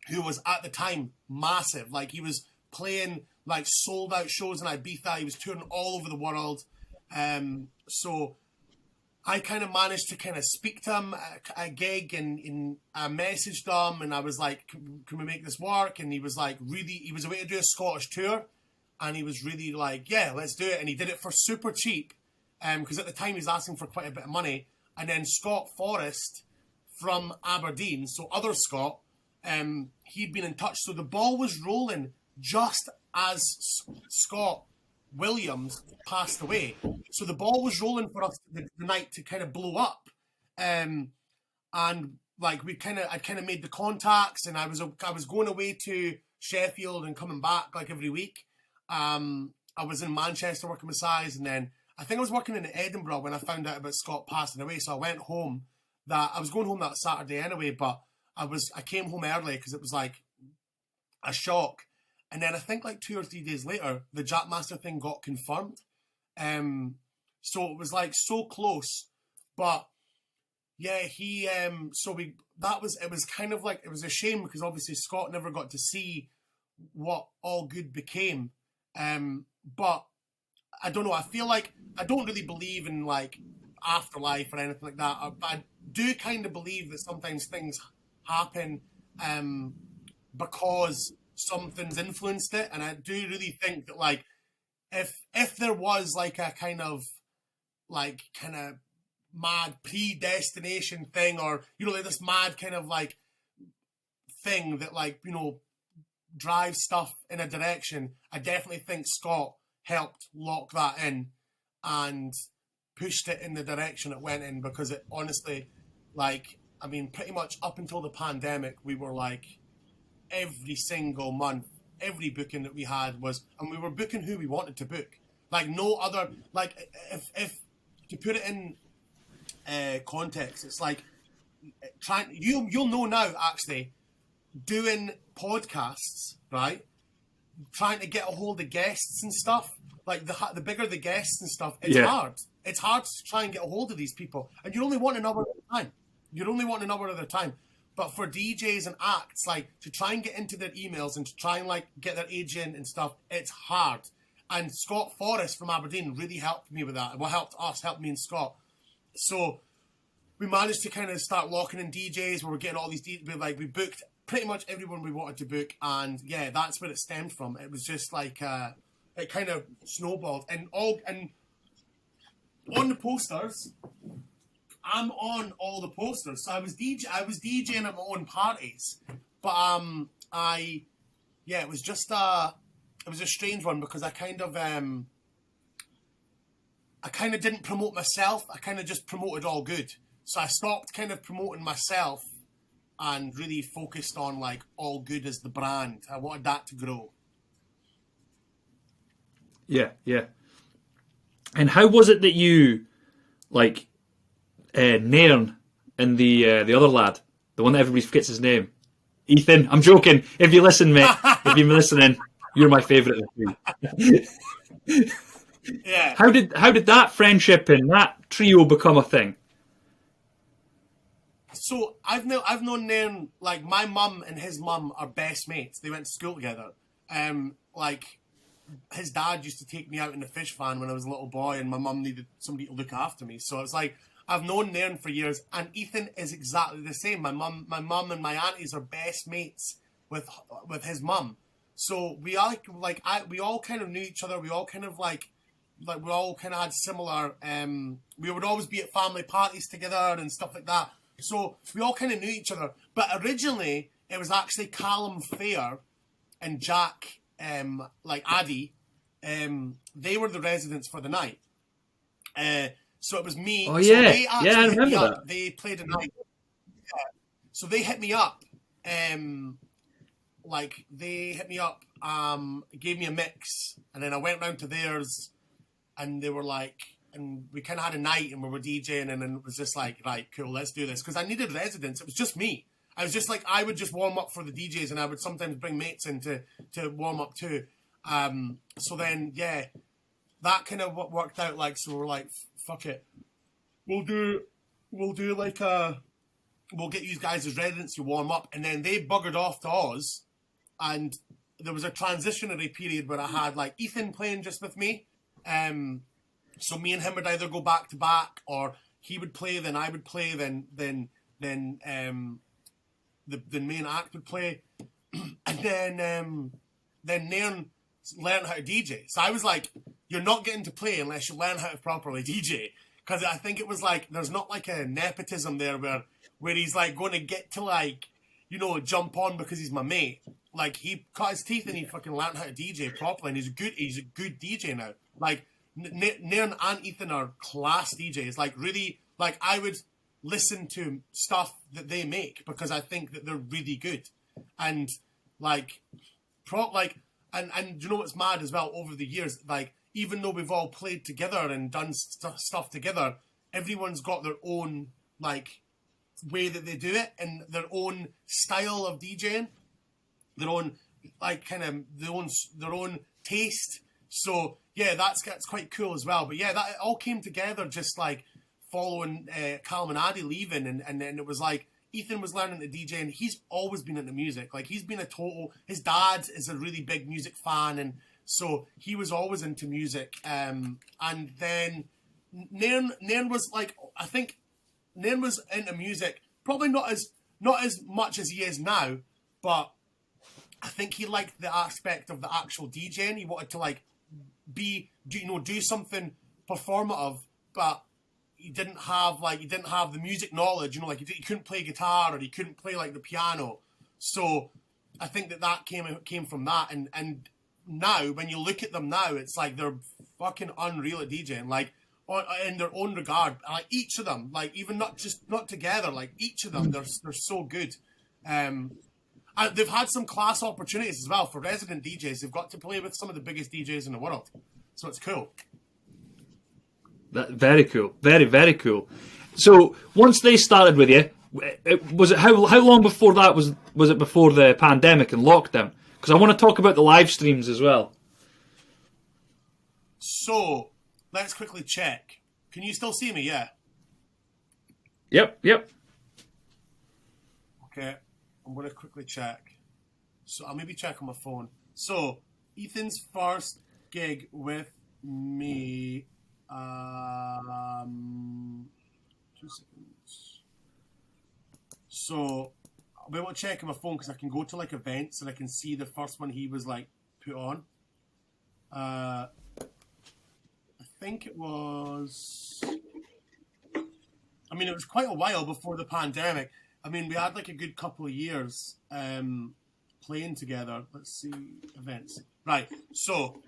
who was at the time massive. Like, he was playing like sold out shows in Ibiza. He was touring all over the world. So I kind of managed to kind of speak to him at a gig, and I messaged him, and I was like, can we make this work? And he was like, he was away to do a Scottish tour, and he was really like, yeah, let's do it. And he did it for super cheap, because at the time he was asking for quite a bit of money. And then Scott Forrest from Aberdeen, so other Scott, he'd been in touch. So the ball was rolling just as Scott Williams passed away. So the ball was rolling for us the night to kind of blow up. And like, I'd kind of made the contacts, and I was going away to Sheffield and coming back like every week. I was in Manchester working with Size, and then I think I was working in Edinburgh when I found out about Scott passing away. So I went home. I was going home that Saturday anyway, but I came home early because it was like a shock. And then I think like 2 or 3 days later, the Jackmaster thing got confirmed. So it was like so close, but yeah, it was kind of like, it was a shame because obviously Scott never got to see what All Good became. But I don't know, I feel like I don't really believe in like afterlife or anything like that. I do kind of believe that sometimes things happen because something's influenced it, and I do really think that like if there was like a kind of mad predestination thing, or you know, like this mad kind of like thing that like, you know, drives stuff in a direction, I definitely think Scott helped lock that in and pushed it in the direction it went in, because it honestly, like, I mean, pretty much up until the pandemic, we were like every single month, every booking that we had was, and we were booking who we wanted to book. Like no other, like if to put it in context, it's like you'll know now actually doing podcasts, right? Trying to get a hold of guests and stuff. Like the bigger the guests and stuff, it's hard. It's hard to try and get a hold of these people, and you only want an hour at a time. You'd only want an hour at a time. But for DJs and acts, like to try and get into their emails and to try and like get their agent and stuff, it's hard. And Scott Forrest from Aberdeen really helped me with that. Well, helped me and Scott. So we managed to kind of start locking in DJs where we're getting all these DJs. Like we booked pretty much everyone we wanted to book, and yeah, that's where it stemmed from. It was just like it kind of snowballed, and on the posters, I'm on all the posters. So I was DJing at my own parties, but it was just it was a strange one because I kind of didn't promote myself. I kind of just promoted All Good. So I stopped kind of promoting myself and really focused on like All Good as the brand. I wanted that to grow. Yeah, yeah. And how was it that you, like, M.a.N and the other lad, the one that everybody forgets his name, Ethan? I'm joking. If you listen, mate, if you're listening, you're my favourite of the three. Yeah. How did that friendship and that trio become a thing? So I've known M.a.N, like my mum and his mum are best mates. They went to school together. Like his dad used to take me out in the fish van when I was a little boy, and my mum needed somebody to look after me. So it's like I've known M.a.N for years, and Ethan is exactly the same. My mum and my aunties are best mates with his mum. So we all kind of knew each other. We all kind of like we all kind of had similar. We would always be at family parties together and stuff like that. So we all kind of knew each other. But originally, it was actually Callum Fair and Jack, Addy. They were the residents for the night. So it was me. Oh yeah, so they actually I remember that. They played a night. So they hit me up. They hit me up. Gave me a mix, and then I went round to theirs, and they were like. And we kind of had a night and we were DJing, and then it was just like, right, cool, let's do this. Because I needed residents. It was just me. I was just like, I would just warm up for the DJs, and I would sometimes bring mates in to warm up too. So then, yeah, that kind of worked out. Like, so we're like, fuck it. We'll get you guys as residents to warm up. And then they buggered off to Oz. And there was a transitionary period where I had like Ethan playing just with me. So me and him would either go back to back, or he would play, then I would play, then the main act would play, and then M.a.N learned how to DJ. So I was like, "You're not getting to play unless you learn how to properly DJ," because I think it was like there's not like a nepotism there where he's like going to get to like jump on because he's my mate. Like he cut his teeth and he fucking learned how to DJ properly, and he's a good DJ now. Like. M.a.N and Ethan are class DJs. Like really, like I would listen to stuff that they make because I think that they're really good. And like, and you know what's mad as well? Over the years, like even though we've all played together and done stuff together, everyone's got their own like way that they do it and their own style of DJing, their own like kind of their own taste. So yeah, that's quite cool as well. But yeah, that it all came together just like following Callum and Addy leaving, and then it was like Ethan was learning to DJ, and he's always been into music. Like he's been his dad is a really big music fan, and so he was always into music. And then M.a.N was like, I think M.a.N was into music, probably not as much as he is now, but I think he liked the aspect of the actual DJing. He wanted to like do something performative, but he didn't have the music knowledge, like he couldn't play guitar or he couldn't play like the piano. So I think that came from that, and now when you look at them now, it's like they're fucking unreal at DJing. Like in their own regard. Like each of them, like even not together, like each of them, they're so good. And they've had some class opportunities as well for resident DJs. They've got to play with some of the biggest DJs in the world, so it's cool. Very cool, very very cool. So once they started with you, was it how long before that was it before the pandemic and lockdown? Because I want to talk about the live streams as well. So let's quickly check. Can you still see me? Yeah. Yep. Okay, I'm gonna quickly check. So I'll maybe check on my phone. So Ethan's first gig with me. 2 seconds. So I'll be able to check on my phone because I can go to like events and I can see the first one he was like put on. I think it was. I mean, it was quite a while before the pandemic. I mean, we had like a good couple of years playing together. Let's see, events. Right, so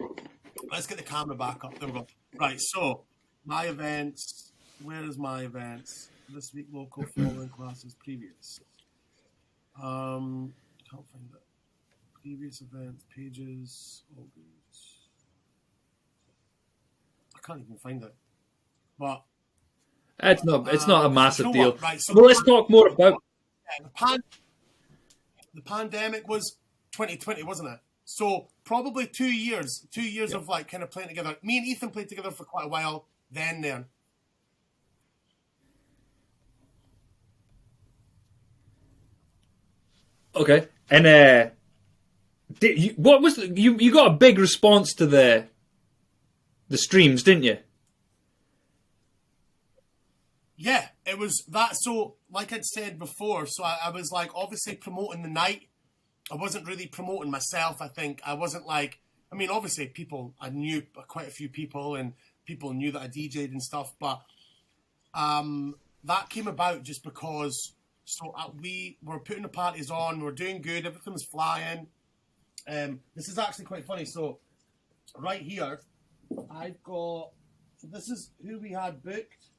let's get the camera back up. There we go. Right, so my events. Where is my events? This week, local, following classes, previous. Can't find it. Previous events, pages, all good. I can't even find it. But It's not a massive deal. Right, so well, let's talk more about. The pandemic was 2020, wasn't it? So probably 2 years of like kind of playing together. Me and Ethan played together for quite a while. Then. Okay, and what was you got a big response to the streams, didn't you? Yeah, it was that. So, like I'd said before, so I was like obviously promoting the night. I wasn't really promoting myself. I think I wasn't like. I mean, obviously, I knew quite a few people, and people knew that I DJ'd and stuff. But that came about just because. So we were putting the parties on. We were doing good. Everything was flying. This is actually quite funny. So, right here, I've got. So this is who we had booked.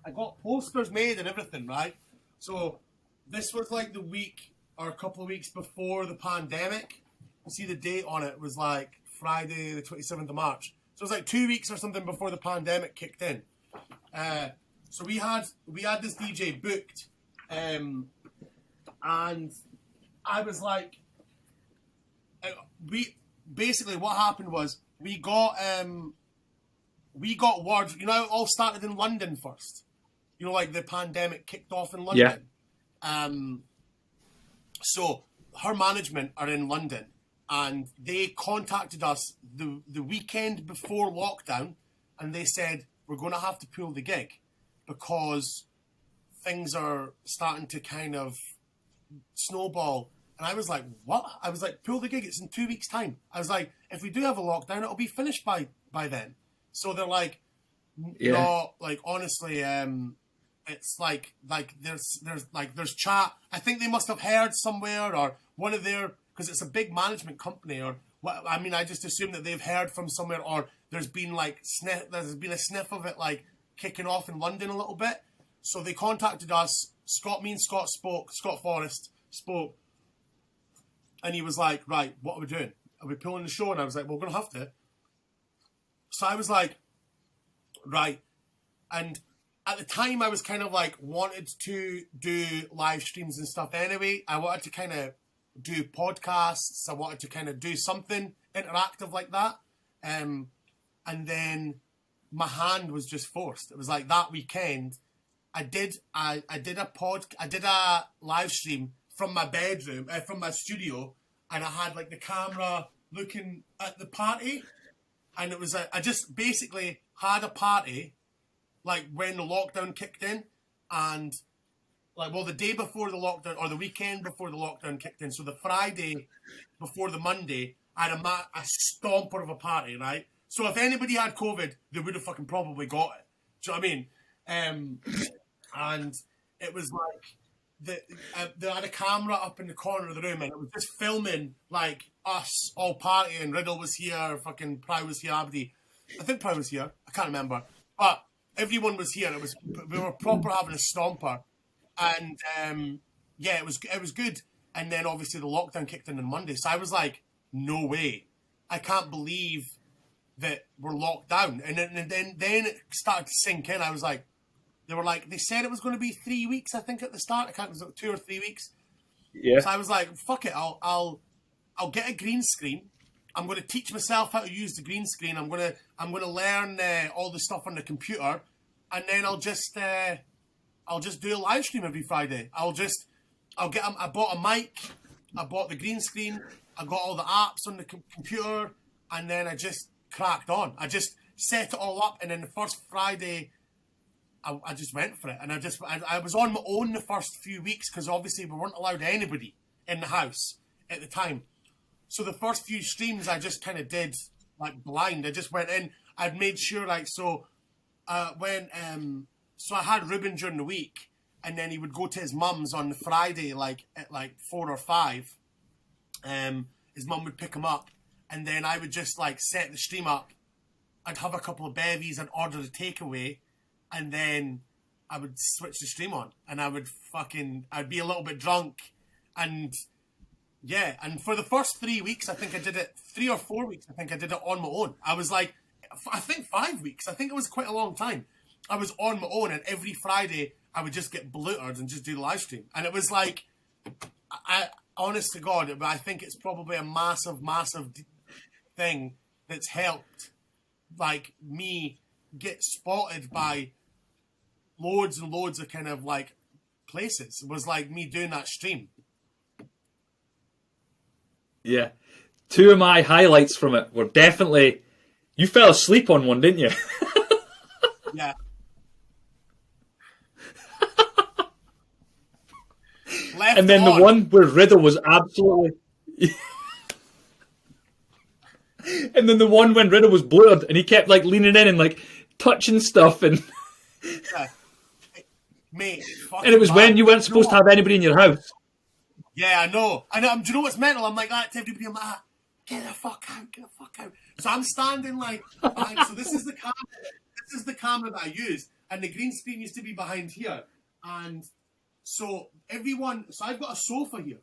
I got posters made and everything, right? So this was like the week or a couple of weeks before the pandemic. You see the date on it was like Friday the 27th of March. So it was like 2 weeks or something before the pandemic kicked in. So we had this DJ booked, and I was like, basically what happened was we got word. You know, it all started in London first. You know, like the pandemic kicked off in London. Yeah. So her management are in London, and they contacted us the weekend before lockdown, and they said we're going to have to pull the gig because things are starting to kind of snowball. And I was like, what? I was like, pull the gig. It's in 2 weeks' time. I was like, if we do have a lockdown, it'll be finished by then. So they're like, yeah. No, like honestly, it's like there's chat. I think they must have heard somewhere or one of their, because it's a big management company or what. I mean, I just assume that they've heard from somewhere or there's been a sniff of it like kicking off in London a little bit. So they contacted us. Scott Forrest spoke, and he was like, right, what are we doing? Are we pulling the show? And I was like, well, we're gonna have to. So I was like, right. And at the time I was kind of like wanted to do live streams and stuff anyway. I wanted to kind of do podcasts. I wanted to kind of do something interactive like that. And then my hand was just forced. It was like that weekend I did a live stream from my bedroom, from my studio, and I had like the camera looking at the party. And it was I just basically had a party like when the lockdown kicked in, and like, well, the day before the lockdown or the weekend before the lockdown kicked in. So the Friday before the Monday, I had a stomper of a party, right? So if anybody had COVID, they would have fucking probably got it. Do you know what I mean? And it was like they had a camera up in the corner of the room, and it was just filming like us all partying. Riddle was here, fucking Pry was here, Abdi. I think Prime was here. I can't remember. But everyone was here. We were proper having a stomper. And yeah, it was good. And then obviously the lockdown kicked in on Monday. So I was like, no way. I can't believe that we're locked down. And then it started to sink in. I was like, they said it was going to be 3 weeks, I think, at the start. I can't remember, it was 2 or 3 weeks. Yeah. So I was like, fuck it, I'll get a green screen. I'm going to teach myself how to use the green screen. I'm going to learn all the stuff on the computer, and then I'll just do a live stream every Friday. I bought a mic, I bought the green screen, I got all the apps on the computer, and then I just cracked on. I just set it all up, and then the first Friday, I just went for it. And I was on my own the first few weeks because obviously we weren't allowed anybody in the house at the time. So the first few streams I just kind of did like blind. I just went in. I'd made sure so I had Ruben during the week, and then he would go to his mum's on the Friday, like at 4 or 5. His mum would pick him up, and then I would just like set the stream up. I'd have a couple of bevies and order the takeaway, and then I would switch the stream on, and I'd be a little bit drunk, and yeah, and for the first 3 weeks, I think I did it, 3 or 4 weeks, I think I did it on my own. I was like, I think 5 weeks, I think it was quite a long time. I was on my own, and every Friday, I would just get blootered and just do the live stream. And it was like, honest to God, I think it's probably a massive, massive thing that's helped, like, me get spotted by loads and loads of kind of, like, places. It was like me doing that stream. Yeah. 2 of my highlights from it were definitely... You fell asleep on one, didn't you? Yeah. And then the one where Riddle was absolutely... And then the one when Riddle was blurred and he kept like leaning in and like touching stuff and... Yeah. Mate, and it was when you weren't supposed to have anybody in your house. Yeah, I know. Do you know what's mental? I'm like that to everybody. I'm like, get the fuck out. So I'm standing like behind. So this is the camera. This is the camera that I use, and the green screen used to be behind here. And so I've got a sofa here.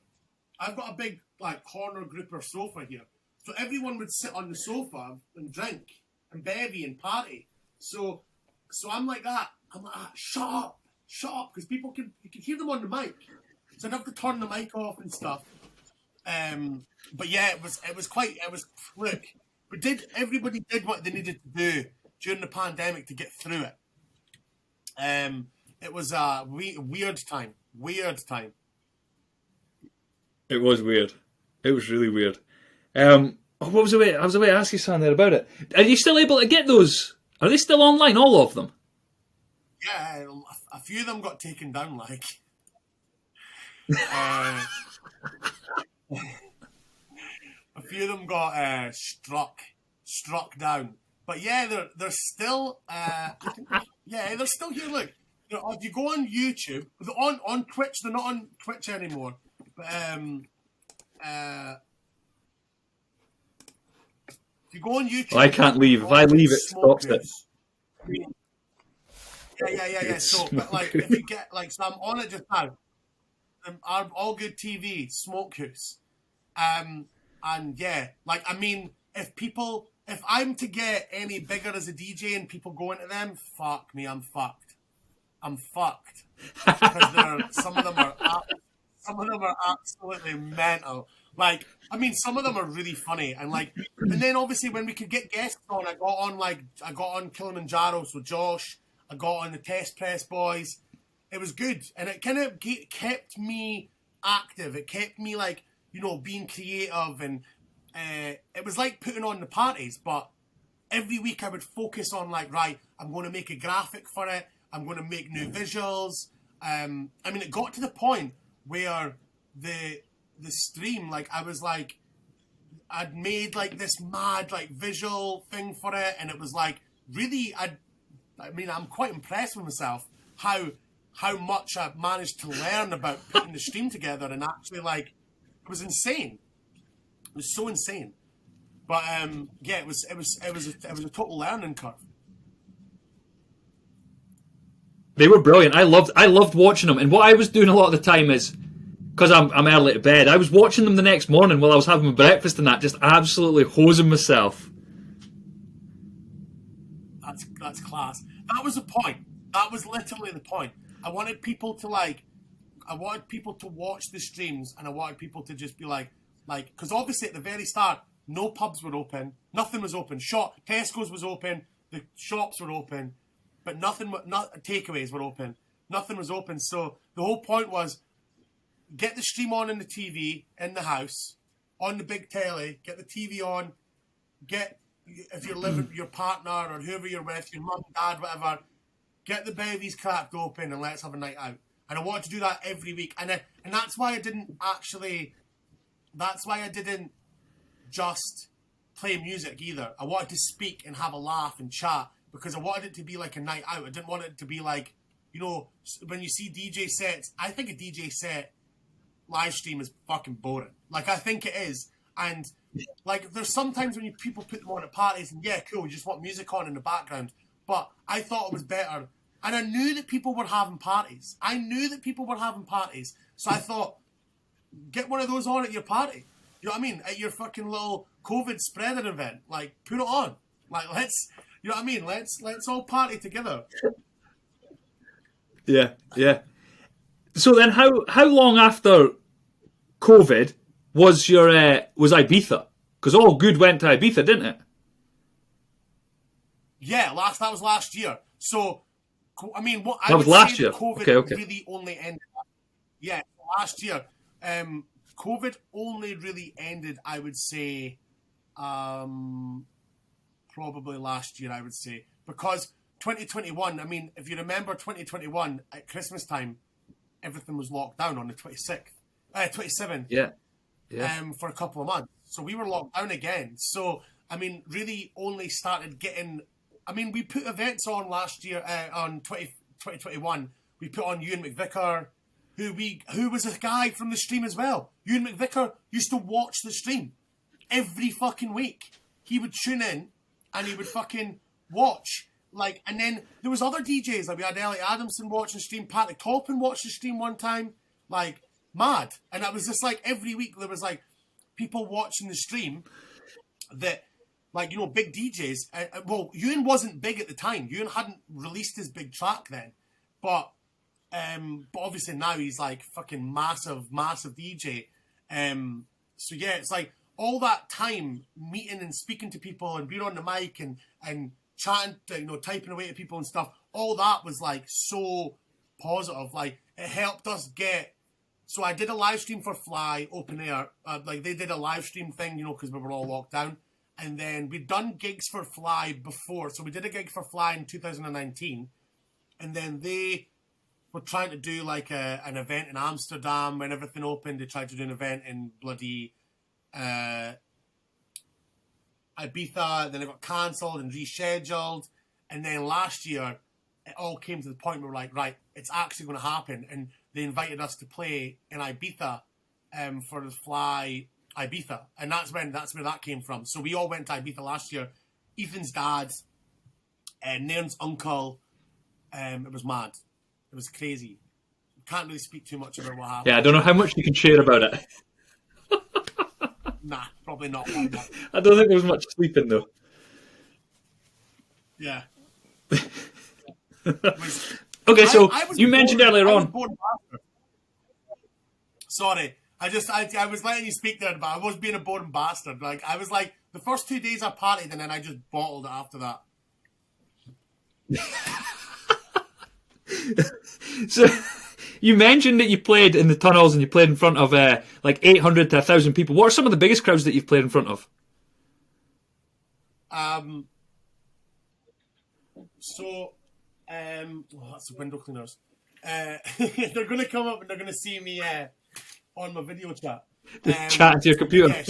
I've got a big like corner grouper sofa here. So everyone would sit on the sofa and drink and bevy and party. So I'm like that. I'm like, shut up, because you can hear them on the mic. So I'd have to turn the mic off and stuff. But yeah, look, everybody did what they needed to do during the pandemic to get through it. It was a weird time. It was weird. It was really weird. What was the way? I was away to ask you something there about it. Are you still able to get those? Are they still online, all of them? Yeah, a few of them got taken down, like. A few of them got struck down. But yeah, they're still they're still here. Look, if you go on YouTube, they're on Twitch. They're not on Twitch anymore. But if you go on YouTube, I can't leave. If I leave, it stops it. Yeah. So, but like, if you get like, so I'm on it just now. Our All Good TV Smoke House, and yeah, like, I mean, if I'm to get any bigger as a DJ and people go into them, fuck me, I'm fucked. Because some of them are absolutely mental. Like, I mean, some of them are really funny, and like, and then obviously when we could get guests on, I got on Kilimanjaro, so Josh, I got on the Test Press Boys. It was good, and it kind of kept me active. It kept me like, being creative, and it was like putting on the parties. But every week I would focus on like, right, I'm going to make a graphic for it. I'm going to make new visuals. I mean, it got to the point where the stream, like, I was like, I'd made like this mad like visual thing for it, and it was like really, I'm quite impressed with myself how much I've managed to learn about putting the stream together, and actually, like, it was insane. It was so insane. But yeah, it was a total learning curve. They were brilliant. I loved watching them. And what I was doing a lot of the time is, because I'm early to bed, I was watching them the next morning while I was having my breakfast and that, just absolutely hosing myself. That's class. That was the point. That was literally the point. I wanted people to watch the streams, and I wanted people to just be like, because obviously at the very start, no pubs were open, nothing was open. Tesco's was open, the shops were open, but takeaways were open. Nothing was open. So the whole point was, get the stream on in the TV in the house, on the big telly. Get the TV on. If you're living your partner or whoever you're with, your mum, dad, whatever, get the babies cracked open and let's have a night out. And I wanted to do that every week, and that's why I didn't just play music either. I wanted to speak and have a laugh and chat, because I wanted it to be like a night out. I didn't want it to be like, when you see DJ sets, I think a DJ set live stream is fucking boring. Like, I think it is. And like, there's sometimes when people put them on at parties, and yeah, cool, you just want music on in the background. But I thought it was better. And I knew that people were having parties. So I thought, get one of those on at your party. You know what I mean? At your fucking little COVID spreader event. Like, put it on. Like, let's all party together. Yeah, yeah. So then how long after COVID was Ibiza? Because all good went to Ibiza, didn't it? Yeah, that was last year. So, I mean, that was last year. COVID okay. really only ended. Yeah, last year. COVID only really ended, I would say, probably last year, I would say. Because 2021, I mean, if you remember 2021, at Christmas time, everything was locked down on the 27th. Yeah. For a couple of months. So we were locked down again. So, I mean, really only started getting... I mean, we put events on last year, on 2021. We put on Ewan McVicker, who was a guy from the stream as well. Ewan McVicker used to watch the stream every fucking week. He would tune in and he would fucking watch. Like, and then there was other DJs. Like, we had Ellie Adamson watching the stream. Patrick Toppin watched the stream one time. Like, mad. And it was just like every week there was like people watching the stream that, like, big DJs. Well, Ewan wasn't big at the time. Ewan hadn't released his big track then. But obviously now he's like fucking massive DJ. So yeah, it's like all that time meeting and speaking to people and being on the mic and chatting, typing away to people and stuff. All that was like so positive. Like, it helped us get. So I did a live stream for Fly open air. Like, they did a live stream thing, because we were all locked down. And then we'd done gigs for Fly before. So we did a gig for Fly in 2019. And then they were trying to do like an event in Amsterdam when everything opened. They tried to do an event in bloody Ibiza. Then it got cancelled and rescheduled. And then last year, it all came to the point where we're like, right, it's actually going to happen. And they invited us to play in Ibiza for the Fly Ibiza. And that's where that came from. So we all went to Ibiza last year. Ethan's dad, Nairn's uncle. It was mad. It was crazy. Can't really speak too much about what happened. Yeah, I don't know how much you can share about it. Nah, probably not. I don't think there was much sleeping though. Yeah. Okay, so you mentioned earlier on. Sorry, I was letting you speak there, but I was being a boring bastard. Like, I was like, the first 2 days I partied and then I just bottled it after that. So you mentioned that you played in the tunnels and you played in front of like 800 to 1,000 people. What are some of the biggest crowds that you've played in front of? That's the window cleaners. They're going to come up and they're going to see me on my video chat. Chatting to your computer. Yeah,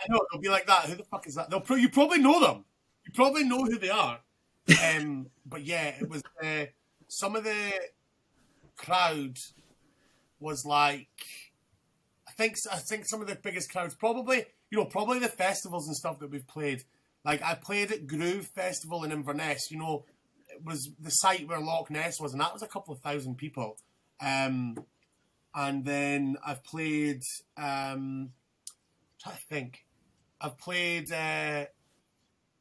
I know, they'll be like that. Who the fuck is that? You probably know them. You probably know who they are. But yeah, it was some of the crowd was like, I think some of the biggest crowds probably probably the festivals and stuff that we've played. Like, I played at Groove Festival in Inverness. It was the site where Loch Ness was, and that was a couple of thousand people. And then I've played, trying to think, I've played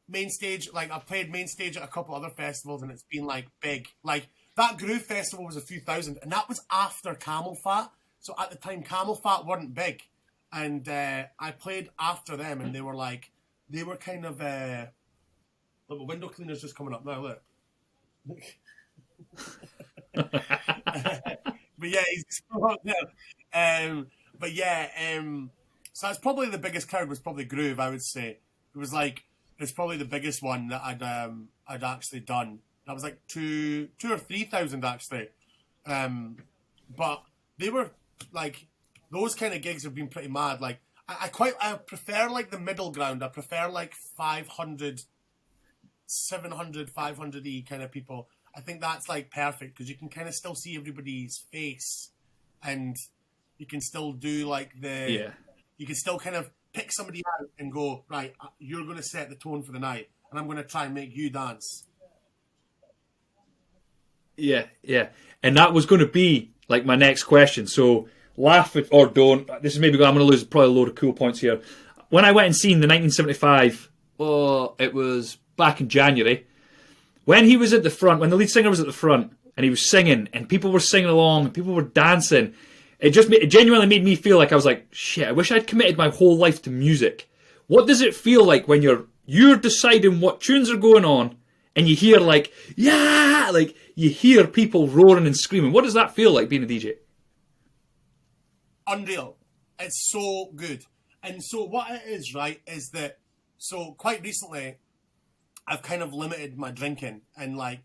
main stage. Like, I've played main stage at a couple other festivals, and it's been like big. Like, that Groove Festival was a few thousand, and that was after Camel Fat. So at the time, Camel Fat weren't big, and I played after them, and they were kind of. Look, the window cleaner's just coming up now. Look. But yeah, he's still up there. But yeah, so that's probably the biggest crowd was probably Groove. I would say it's probably the biggest one that I'd actually done. That was like 2,000 or 3,000 actually. But they were like those kind of gigs have been pretty mad. Like I prefer like the middle ground. I prefer like 500, 700, 500 kind of people. I think that's like perfect because you can kind of still see everybody's face, and you can still do like you can still kind of pick somebody out and go, right, you're going to set the tone for the night, and I'm going to try and make you dance. Yeah, yeah. And that was going to be like my next question. So laugh or don't. This is maybe I'm going to lose probably a load of cool points here. When I went and seen the 1975, it was back in January. When he was at the front, when the lead singer was at the front and he was singing and people were singing along and people were dancing, it genuinely made me feel like I was like, shit, I wish I'd committed my whole life to music. What does it feel like when you're deciding what tunes are going on and you hear like, yeah, like you hear people roaring and screaming? What does that feel like being a DJ? Unreal. It's so good. And so what it is, right, is that, so quite recently, I've kind of limited my drinking and like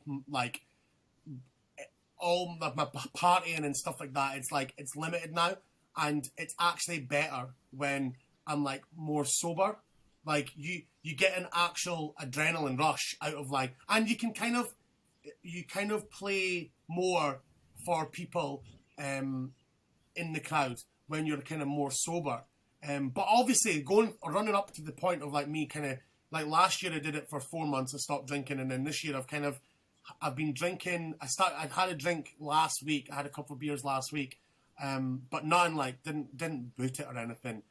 all my partying and stuff like that. It's limited now, and it's actually better when I'm like more sober. Like you get an actual adrenaline rush out of like, and you kind of play more for people in the crowd when you're kind of more sober. But obviously running up to the point of like me kind of. Like last year I did it for 4 months. I stopped drinking, and then this year I've been drinking. I had a drink last week. I had a couple of beers last week, but none like didn't boot it or anything.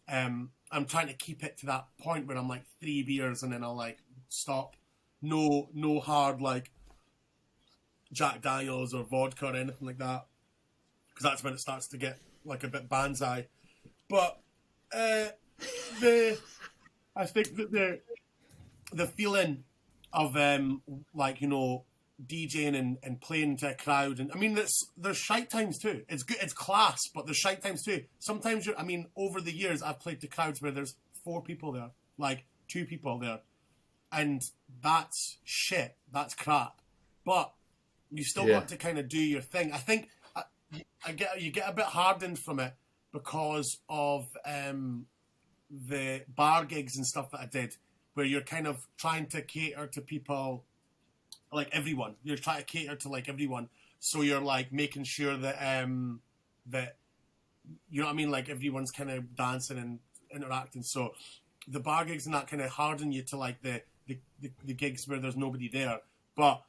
I'm trying to keep it to that point where I'm like 3 beers and then I'll like stop. No hard like Jack Daniels or vodka or anything like that, because that's when it starts to get like a bit banzai. But I think that the feeling of like DJing and playing to a crowd, and I mean there's shite times too. It's good, it's class, but there's shite times too. Sometimes over the years I've played to crowds where there's 4 people there, like 2 people there, and that's shit. That's crap. But you still got to kind of do your thing. I think you get a bit hardened from it because of the bar gigs and stuff that I did, where you're kind of trying to cater to people, like everyone. You're trying to cater to like everyone, so you're like making sure that that you know what I mean, like everyone's kind of dancing and interacting. So the bar gigs and that kind of harden you to like the gigs where there's nobody there. But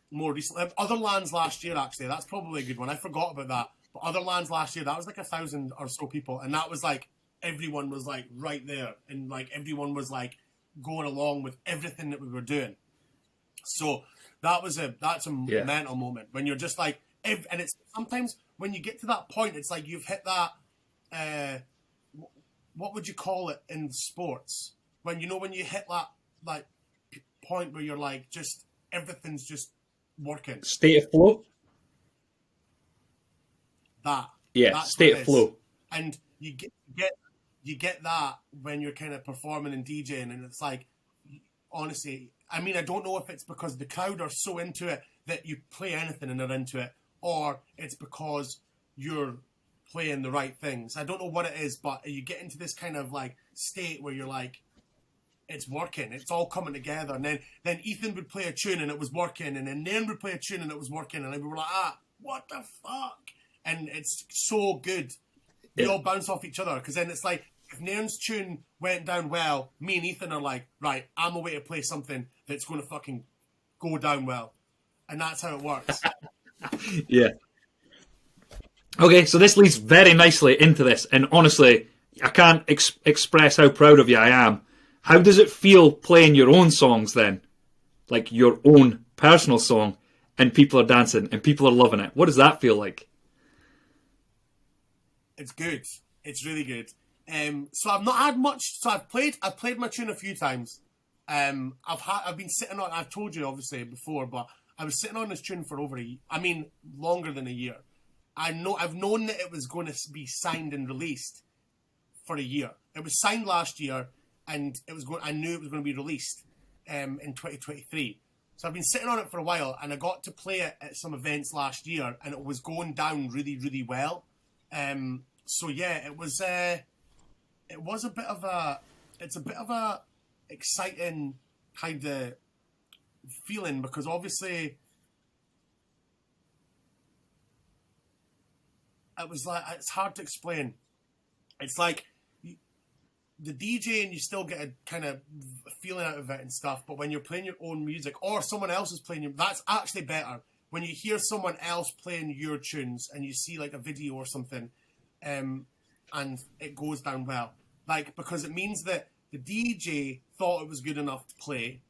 more recently, Other Lands last year actually, that's probably a good one. I forgot about that. But Other Lands last year, that was like 1,000 or so people, and that was like. Everyone was like right there, and like everyone was like going along with everything that we were doing. So that's a mental moment when you're just like, and it's sometimes when you get to that point, it's like you've hit that. What would you call it in sports? When you hit that like point where you're like just everything's just working. State of flow. That's state of flow, and you get that when you're kind of performing and DJing, and it's like, honestly, I mean, I don't know if it's because the crowd are so into it that you play anything and they're into it, or it's because you're playing the right things. I don't know what it is, but you get into this kind of like state where you're like, it's working, it's all coming together, and then Ethan would play a tune and it was working, and then Nairn would play a tune and it was working, and we were like, what the fuck? And it's so good. We all bounce off each other, because then it's like if Nairn's tune went down well, me and Ethan are like, right, I'm away to play something that's going to fucking go down well. And that's how it works. Yeah. Okay, so this leads very nicely into this, and honestly, I can't express how proud of you I am. How does it feel playing your own songs then? Like your own personal song, and people are dancing, and people are loving it. What does that feel like? It's good. It's really good. So I've not had much. So I've played my tune a few times. I've been sitting on. I've told you obviously before, but I was sitting on this tune for longer than a year. I've known that it was going to be signed and released for a year. It was signed last year, and I knew it was going to be released in 2023. So I've been sitting on it for a while, and I got to play it at some events last year, and it was going down really, really well. So yeah, it was a bit of a exciting kind of feeling, because obviously it was like, it's hard to explain. It's like the DJ and you still get a kind of feeling out of it and stuff, but when you're playing your own music or someone else is playing that's actually better. When you hear someone else playing your tunes and you see like a video or something, and it goes down well, like, because it means that the DJ thought it was good enough to play,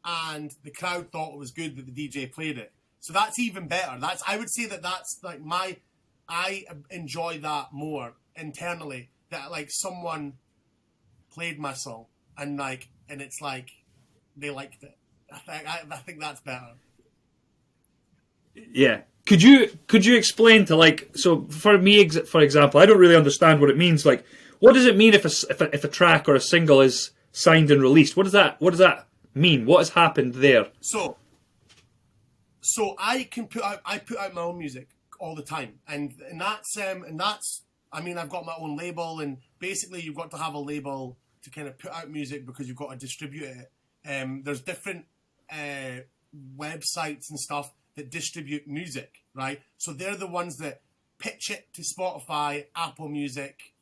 and the crowd thought it was good that the DJ played it. So that's even better. I would say that's like I enjoy that more internally, that like someone played my song and it's like they liked it. I think that's better. Yeah. Could you explain to, like, so for me, for example, I don't really understand what it means. Like, what does it mean if a track or a single is signed and released? What does that mean? What has happened there? So I put out my own music all the time, and that's I mean, I've got my own label, and basically you've got to have a label to kind of put out music because you've got to distribute it. There's different websites and stuff that distribute music, right? So they're the ones that pitch it to Spotify, Apple Music,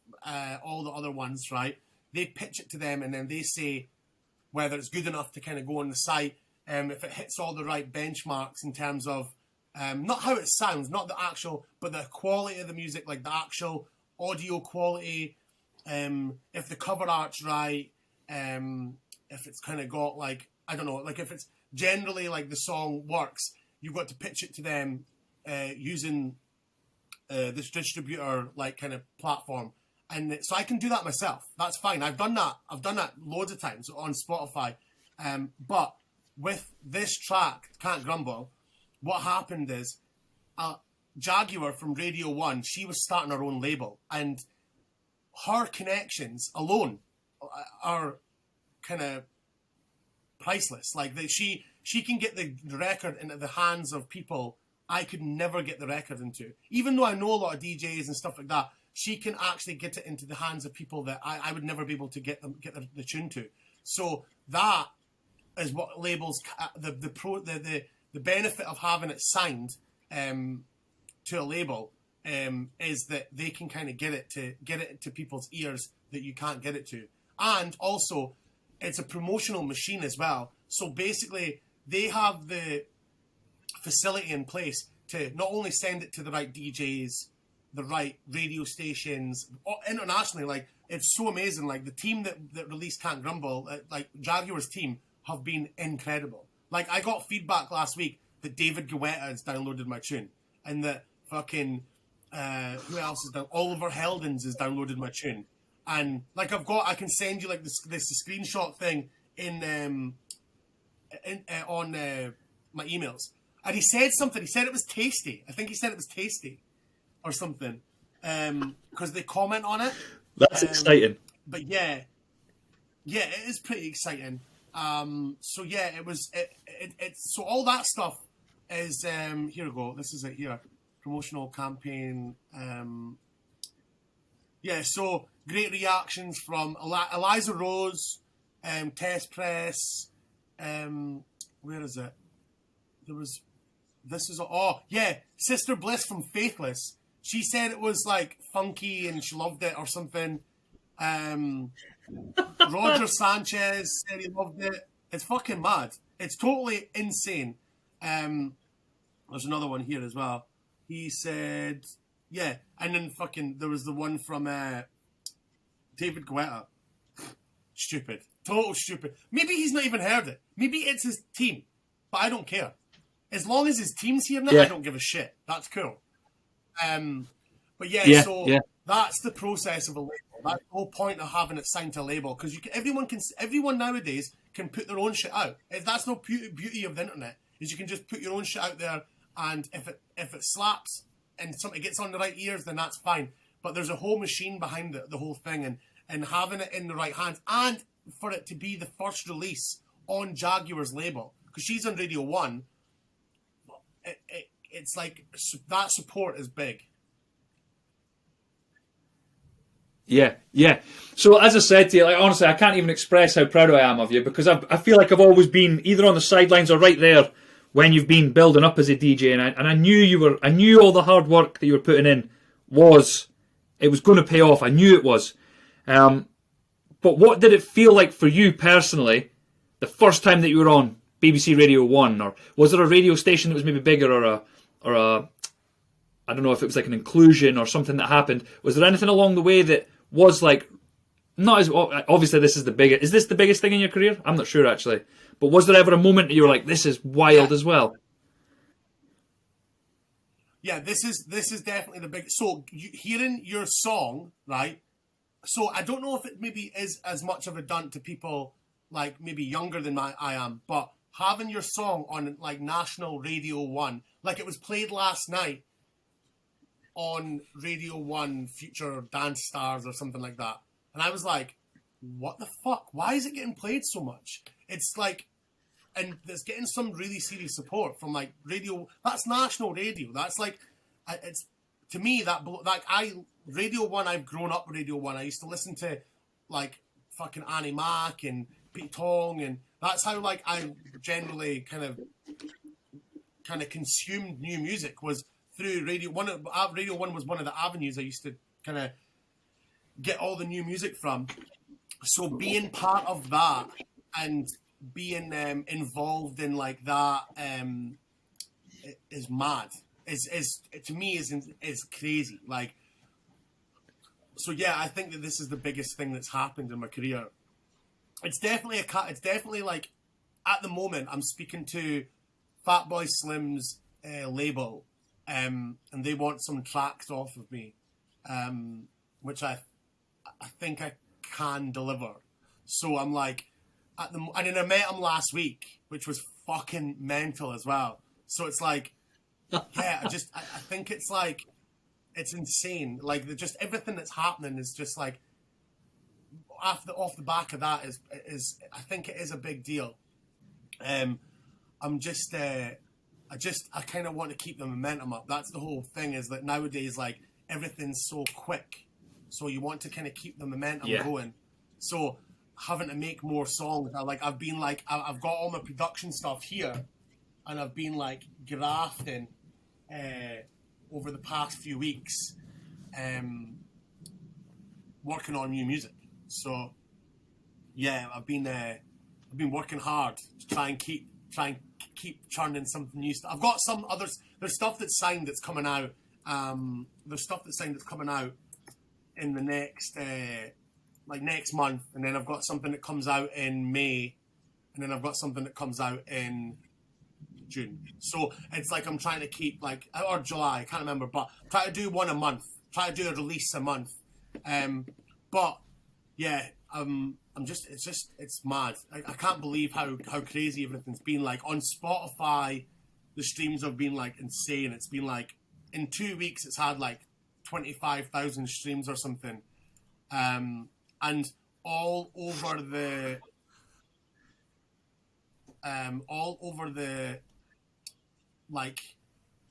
all the other ones, right? They pitch it to them, and then they say whether it's good enough to kind of go on the site, if it hits all the right benchmarks in terms of not how it sounds, not the actual, but the quality of the music, like the actual audio quality, if the cover art's right, if it's kind of got like, I don't know, like if it's generally like the song works, you've got to pitch it to them using this distributor like kind of platform. And so I can do that myself. That's fine. I've done that loads of times on Spotify. But with this track, Can't Grumble, what happened is Jaguar from Radio 1, she was starting her own label, and her connections alone are kind of priceless. Like she can get the record into the hands of people I could never get the record into. Even though I know a lot of DJs and stuff like that, she can actually get it into the hands of people that I would never be able to get the tune to. So that is what labels the benefit of having it signed to a label is that they can kind of get it to people's ears that you can't get it to. And also, it's a promotional machine as well. So basically, they have the facility in place to not only send it to the right DJs, the right radio stations, or internationally. Like, it's so amazing. Like, the team that released Can't Grumble, like Jaguar's team, have been incredible. Like, I got feedback last week that David Guetta has downloaded my tune, and that fucking who else has done? Oliver Heldens has downloaded my tune, and like I can send you like this screenshot thing on my emails. And he said something. He said it was tasty. I think he said it was tasty, or something, because they comment on it. That's exciting. But yeah, it is pretty exciting. So yeah, it was. So all that stuff is here we go. This is it here. Promotional campaign. Yeah, so great reactions from Eliza Rose, Test Press. Where is it? Sister Bliss from Faithless. She said it was like funky and she loved it or something. Roger Sanchez said he loved it. It's fucking mad. It's totally insane. There's another one here as well. He said, yeah, and then fucking there was the one from David Guetta. Stupid. Total stupid. Maybe he's not even heard it. Maybe it's his team. But I don't care. As long as his team's hearing it, I don't give a shit. That's cool. But that's the process of a label. That's the whole point of having it signed to a label. Because everyone nowadays can put their own shit out. That's no beauty of the internet. Is you can just put your own shit out there, and if it slaps and something gets on the right ears, then that's fine. But there's a whole machine behind the whole thing, and having it in the right hands, and for it to be the first release on Jaguar's label, because she's on Radio 1, it's like that support is big. Yeah. So as I said to you, like honestly, I can't even express how proud I am of you, because I feel like I've always been either on the sidelines or right there when you've been building up as a DJ, and I knew all the hard work that you were putting in was going to pay off. I knew it was. But what did it feel like for you personally the first time that you were on BBC Radio 1, or was there a radio station that was maybe bigger, or a I don't know if it was like an inclusion or something that happened? Was there anything along the way that was like, not as obviously this is the biggest. Is this the biggest thing in your career? I'm not sure actually. But was there ever a moment that you were like, this is wild as well? Yeah, this is definitely the big. So hearing your song, right? So I don't know if it maybe is as much of a done to people like maybe younger than I am, but having your song on like national Radio 1, like it was played last night on Radio 1 Future Dance Stars or something like that. And I was like, what the fuck? Why is it getting played so much? It's like, and it's getting some really serious support from like radio. That's national radio. That's like, it's to me that like Radio 1. I've grown up with Radio 1. I used to listen to like fucking M.a.N and Pete Tong, and that's how like I generally kind of consumed new music was through Radio 1. Radio 1 was one of the avenues I used to kind of get all the new music from. So being part of that and being involved in like that is mad. Is to me is crazy. Like, so yeah, I think that this is the biggest thing that's happened in my career. It's definitely like at the moment I'm speaking to Fatboy Slim's label, and they want some tracks off of me, which I think I can deliver. So I'm like, and then I met him last week, which was fucking mental as well. So it's like, yeah, I think it's like, it's insane. Like just everything that's happening is just like, off the back of that is I think it is a big deal. I'm just I kind of want to keep the momentum up. That's the whole thing, is that nowadays like everything's so quick, so you want to kind of keep the momentum going. So having to make more songs, I've got all my production stuff here, and I've been like grafting over the past few weeks, working on new music. So yeah, I've been working hard to try and keep churning something new stuff. I've got some others. There's stuff that's signed that's coming out. There's stuff that's signed that's coming out in the next next month, and then I've got something that comes out in May, and then I've got something that comes out in June. So it's like I'm trying to keep or July, I can't remember, but try to do one a month. Try to do a release a month. But yeah, it's mad. I can't believe how crazy everything's been. Like on Spotify, the streams have been like insane. It's been like in 2 weeks it's had like 25,000 streams or something. And all over the like,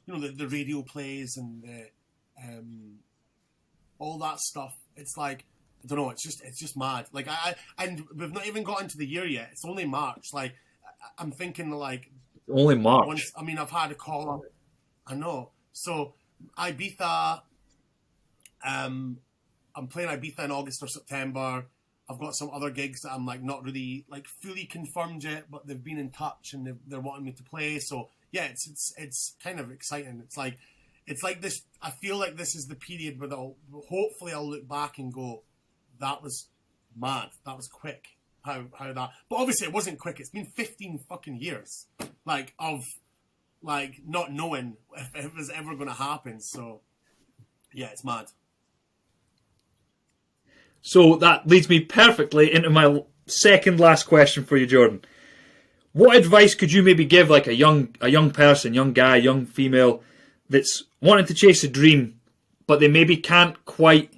you know, the radio plays and the all that stuff. It's like, I don't know, it's just mad. Like and we've not even got into the year yet. It's only March. Like I'm thinking like only March. I've had a call on. I know. So Ibiza, I'm playing Ibiza in August or September. I've got some other gigs that I'm like not really like fully confirmed yet, but they've been in touch and they're wanting me to play. So yeah, it's kind of exciting. It's like this. I feel like this is the period where hopefully I'll look back and go, that was mad. That was quick. How that. But obviously it wasn't quick. It's been 15 fucking years, like of like not knowing if it was ever going to happen. So yeah, it's mad. So that leads me perfectly into my second last question for you, Jordan. What advice could you maybe give like a young person, young guy, young female that's wanting to chase a dream, but they maybe can't quite,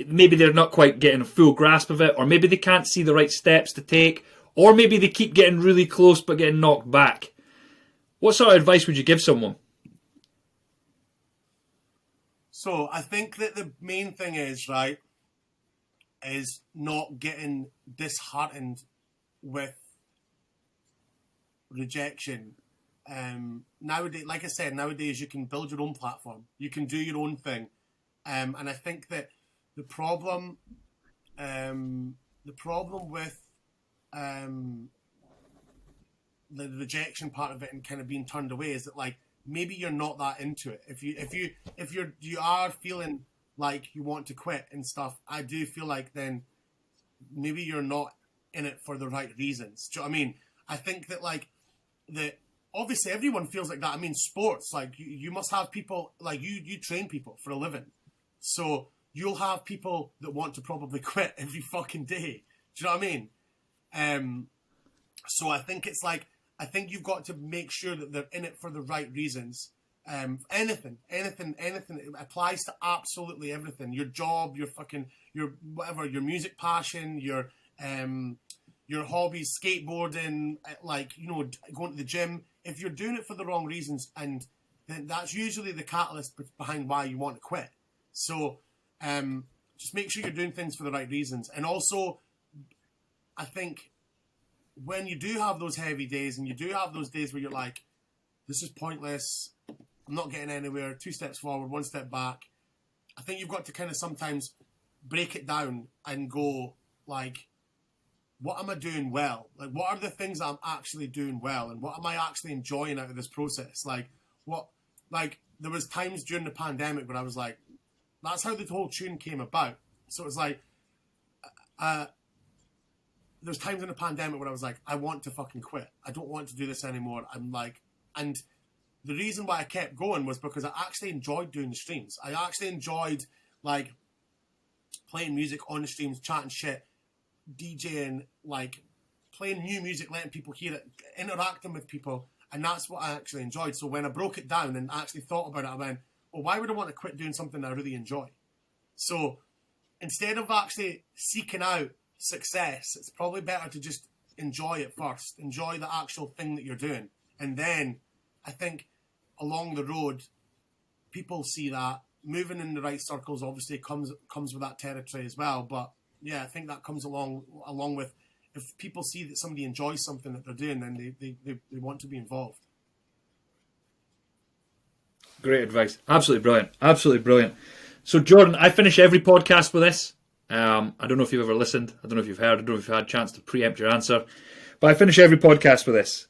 maybe they're not quite getting a full grasp of it, or maybe they can't see the right steps to take, or maybe they keep getting really close but getting knocked back. What sort of advice would you give someone? So I think that the main thing is, right, is not getting disheartened with rejection. Nowadays, like I said, nowadays you can build your own platform. You can do your own thing. And I think that the problem with the rejection part of it and kind of being turned away is that like maybe you're not that into it. If you are feeling like you want to quit and stuff, I do feel like then maybe you're not in it for the right reasons. Do you know what I mean? I think that like that obviously everyone feels like that. I mean, sports, like you must have people like you train people for a living, so you'll have people that want to probably quit every fucking day. Do you know what I mean? So I think it's like I think you've got to make sure that they're in it for the right reasons. Anything. It applies to absolutely everything. Your job, your whatever, your music passion, your hobbies, skateboarding, like, you know, going to the gym. If you're doing it for the wrong reasons, and then that's usually the catalyst behind why you want to quit. So, just make sure you're doing things for the right reasons. And also, I think when you do have those heavy days and you do have those days where you're like, this is pointless, I'm not getting anywhere, 2 steps forward, 1 step back, I think you've got to kind of sometimes break it down and go, like, what am I doing well? Like, what are the things that I'm actually doing well? And what am I actually enjoying out of this process? Like, there was times during the pandemic where I was like, that's how the whole tune came about. So it's like, there's times in the pandemic where I was like, I want to fucking quit. I don't want to do this anymore. I'm like, and the reason why I kept going was because I actually enjoyed doing the streams. I actually enjoyed like playing music on the streams, chatting shit, DJing, like playing new music, letting people hear it, interacting with people. And that's what I actually enjoyed. So when I broke it down and actually thought about it, I went, well, why would I want to quit doing something I really enjoy? So instead of actually seeking out success, it's probably better to just enjoy it first. Enjoy the actual thing that you're doing. And then I think along the road, people see that. Moving in the right circles obviously comes with that territory as well. But yeah, I think that comes along with, if people see that somebody enjoys something that they're doing, then they want to be involved. Great advice. Absolutely brilliant. Absolutely brilliant. So Jordan, I finish every podcast with this. I don't know if you've ever listened. I don't know if you've heard. I don't know if you've had a chance to preempt your answer. But I finish every podcast with this.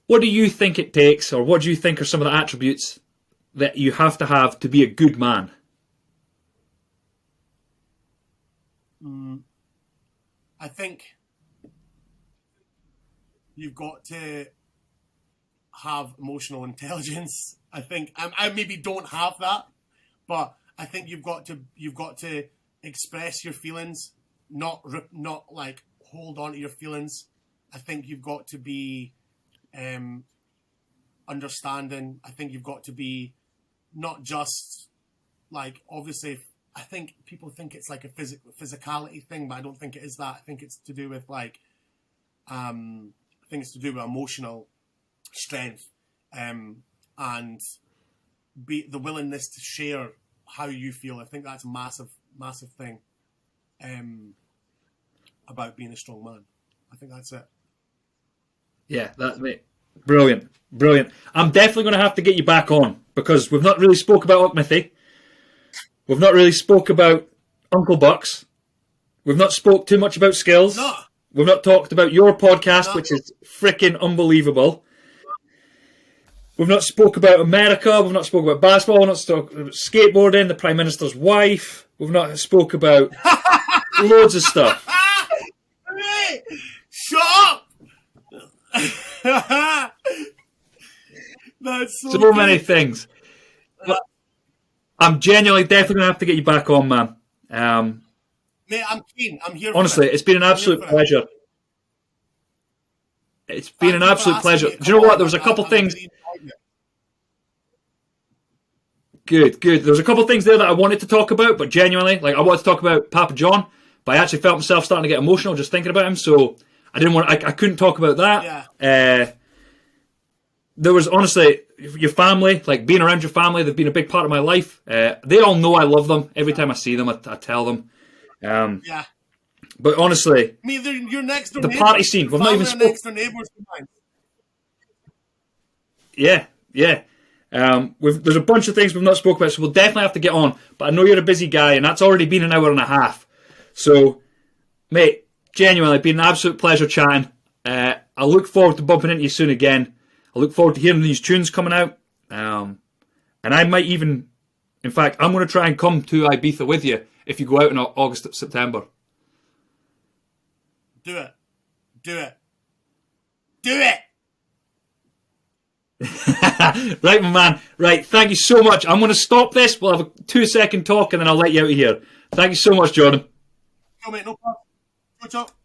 What do you think it takes, or what do you think are some of the attributes that you have to be a good man? I think you've got to have emotional intelligence. I think I maybe don't have that, but I think you've got to express your feelings, not like hold on to your feelings. I think you've got to be understanding. I think you've got to be not just like, obviously I think people think it's like a physicality thing, but I don't think it is that. I think it's to do with like I think it's to do with emotional strength and be the willingness to share how you feel. I think that's a massive thing about being a strong man. I think that's it. Yeah, that's me. Brilliant. I'm definitely going to have to get you back on, because we've not really spoke about Okmithy. We've not really spoke about Uncle Bucks. We've not spoke too much about skills. No. We've not talked about your podcast, No. which is freaking unbelievable. We've not spoke about America. We've not spoke about basketball. We've not spoke about skateboarding, the Prime Minister's wife. We've not spoke about loads of stuff. Hey, shut up! That's so So good. many things. But I'm genuinely definitely going to have to get you back on, man. Mate, I'm keen. I'm here Honestly, for it. it's been an absolute for it. pleasure. It's been an Thank you for absolute asking pleasure. me to Do you know come what? on. There was a couple I'm things. really enjoying it. Good. There was a couple things there that I wanted to talk about, but genuinely, like I wanted to talk about Papa John, but I actually felt myself starting to get emotional just thinking about him. So I didn't want. I couldn't talk about that. Yeah. There was honestly your family, like being around your family. They've been a big part of my life. They all know I love them. Every time I see them, I tell them. Yeah. But honestly, Me, they're your next door the neighbours. party scene. We've not even Family are spoken. next door neighbours of mine. Yeah. There's a bunch of things we've not spoken about, so we'll definitely have to get on. But I know you're a busy guy, and that's already been an hour and a half. So, mate, genuinely, it's been an absolute pleasure chatting. I look forward to bumping into you soon again. I look forward to hearing these tunes coming out. And I might even, in fact, I'm going to try and come to Ibiza with you if you go out in August, September. Do it. Do it. Do it. Right, my man. Right, thank you so much. I'm going to stop this. We'll have a 2-second talk and then I'll let you out of here. Thank you so much, Jordan. Go, mate. No problem. Go, Chuck.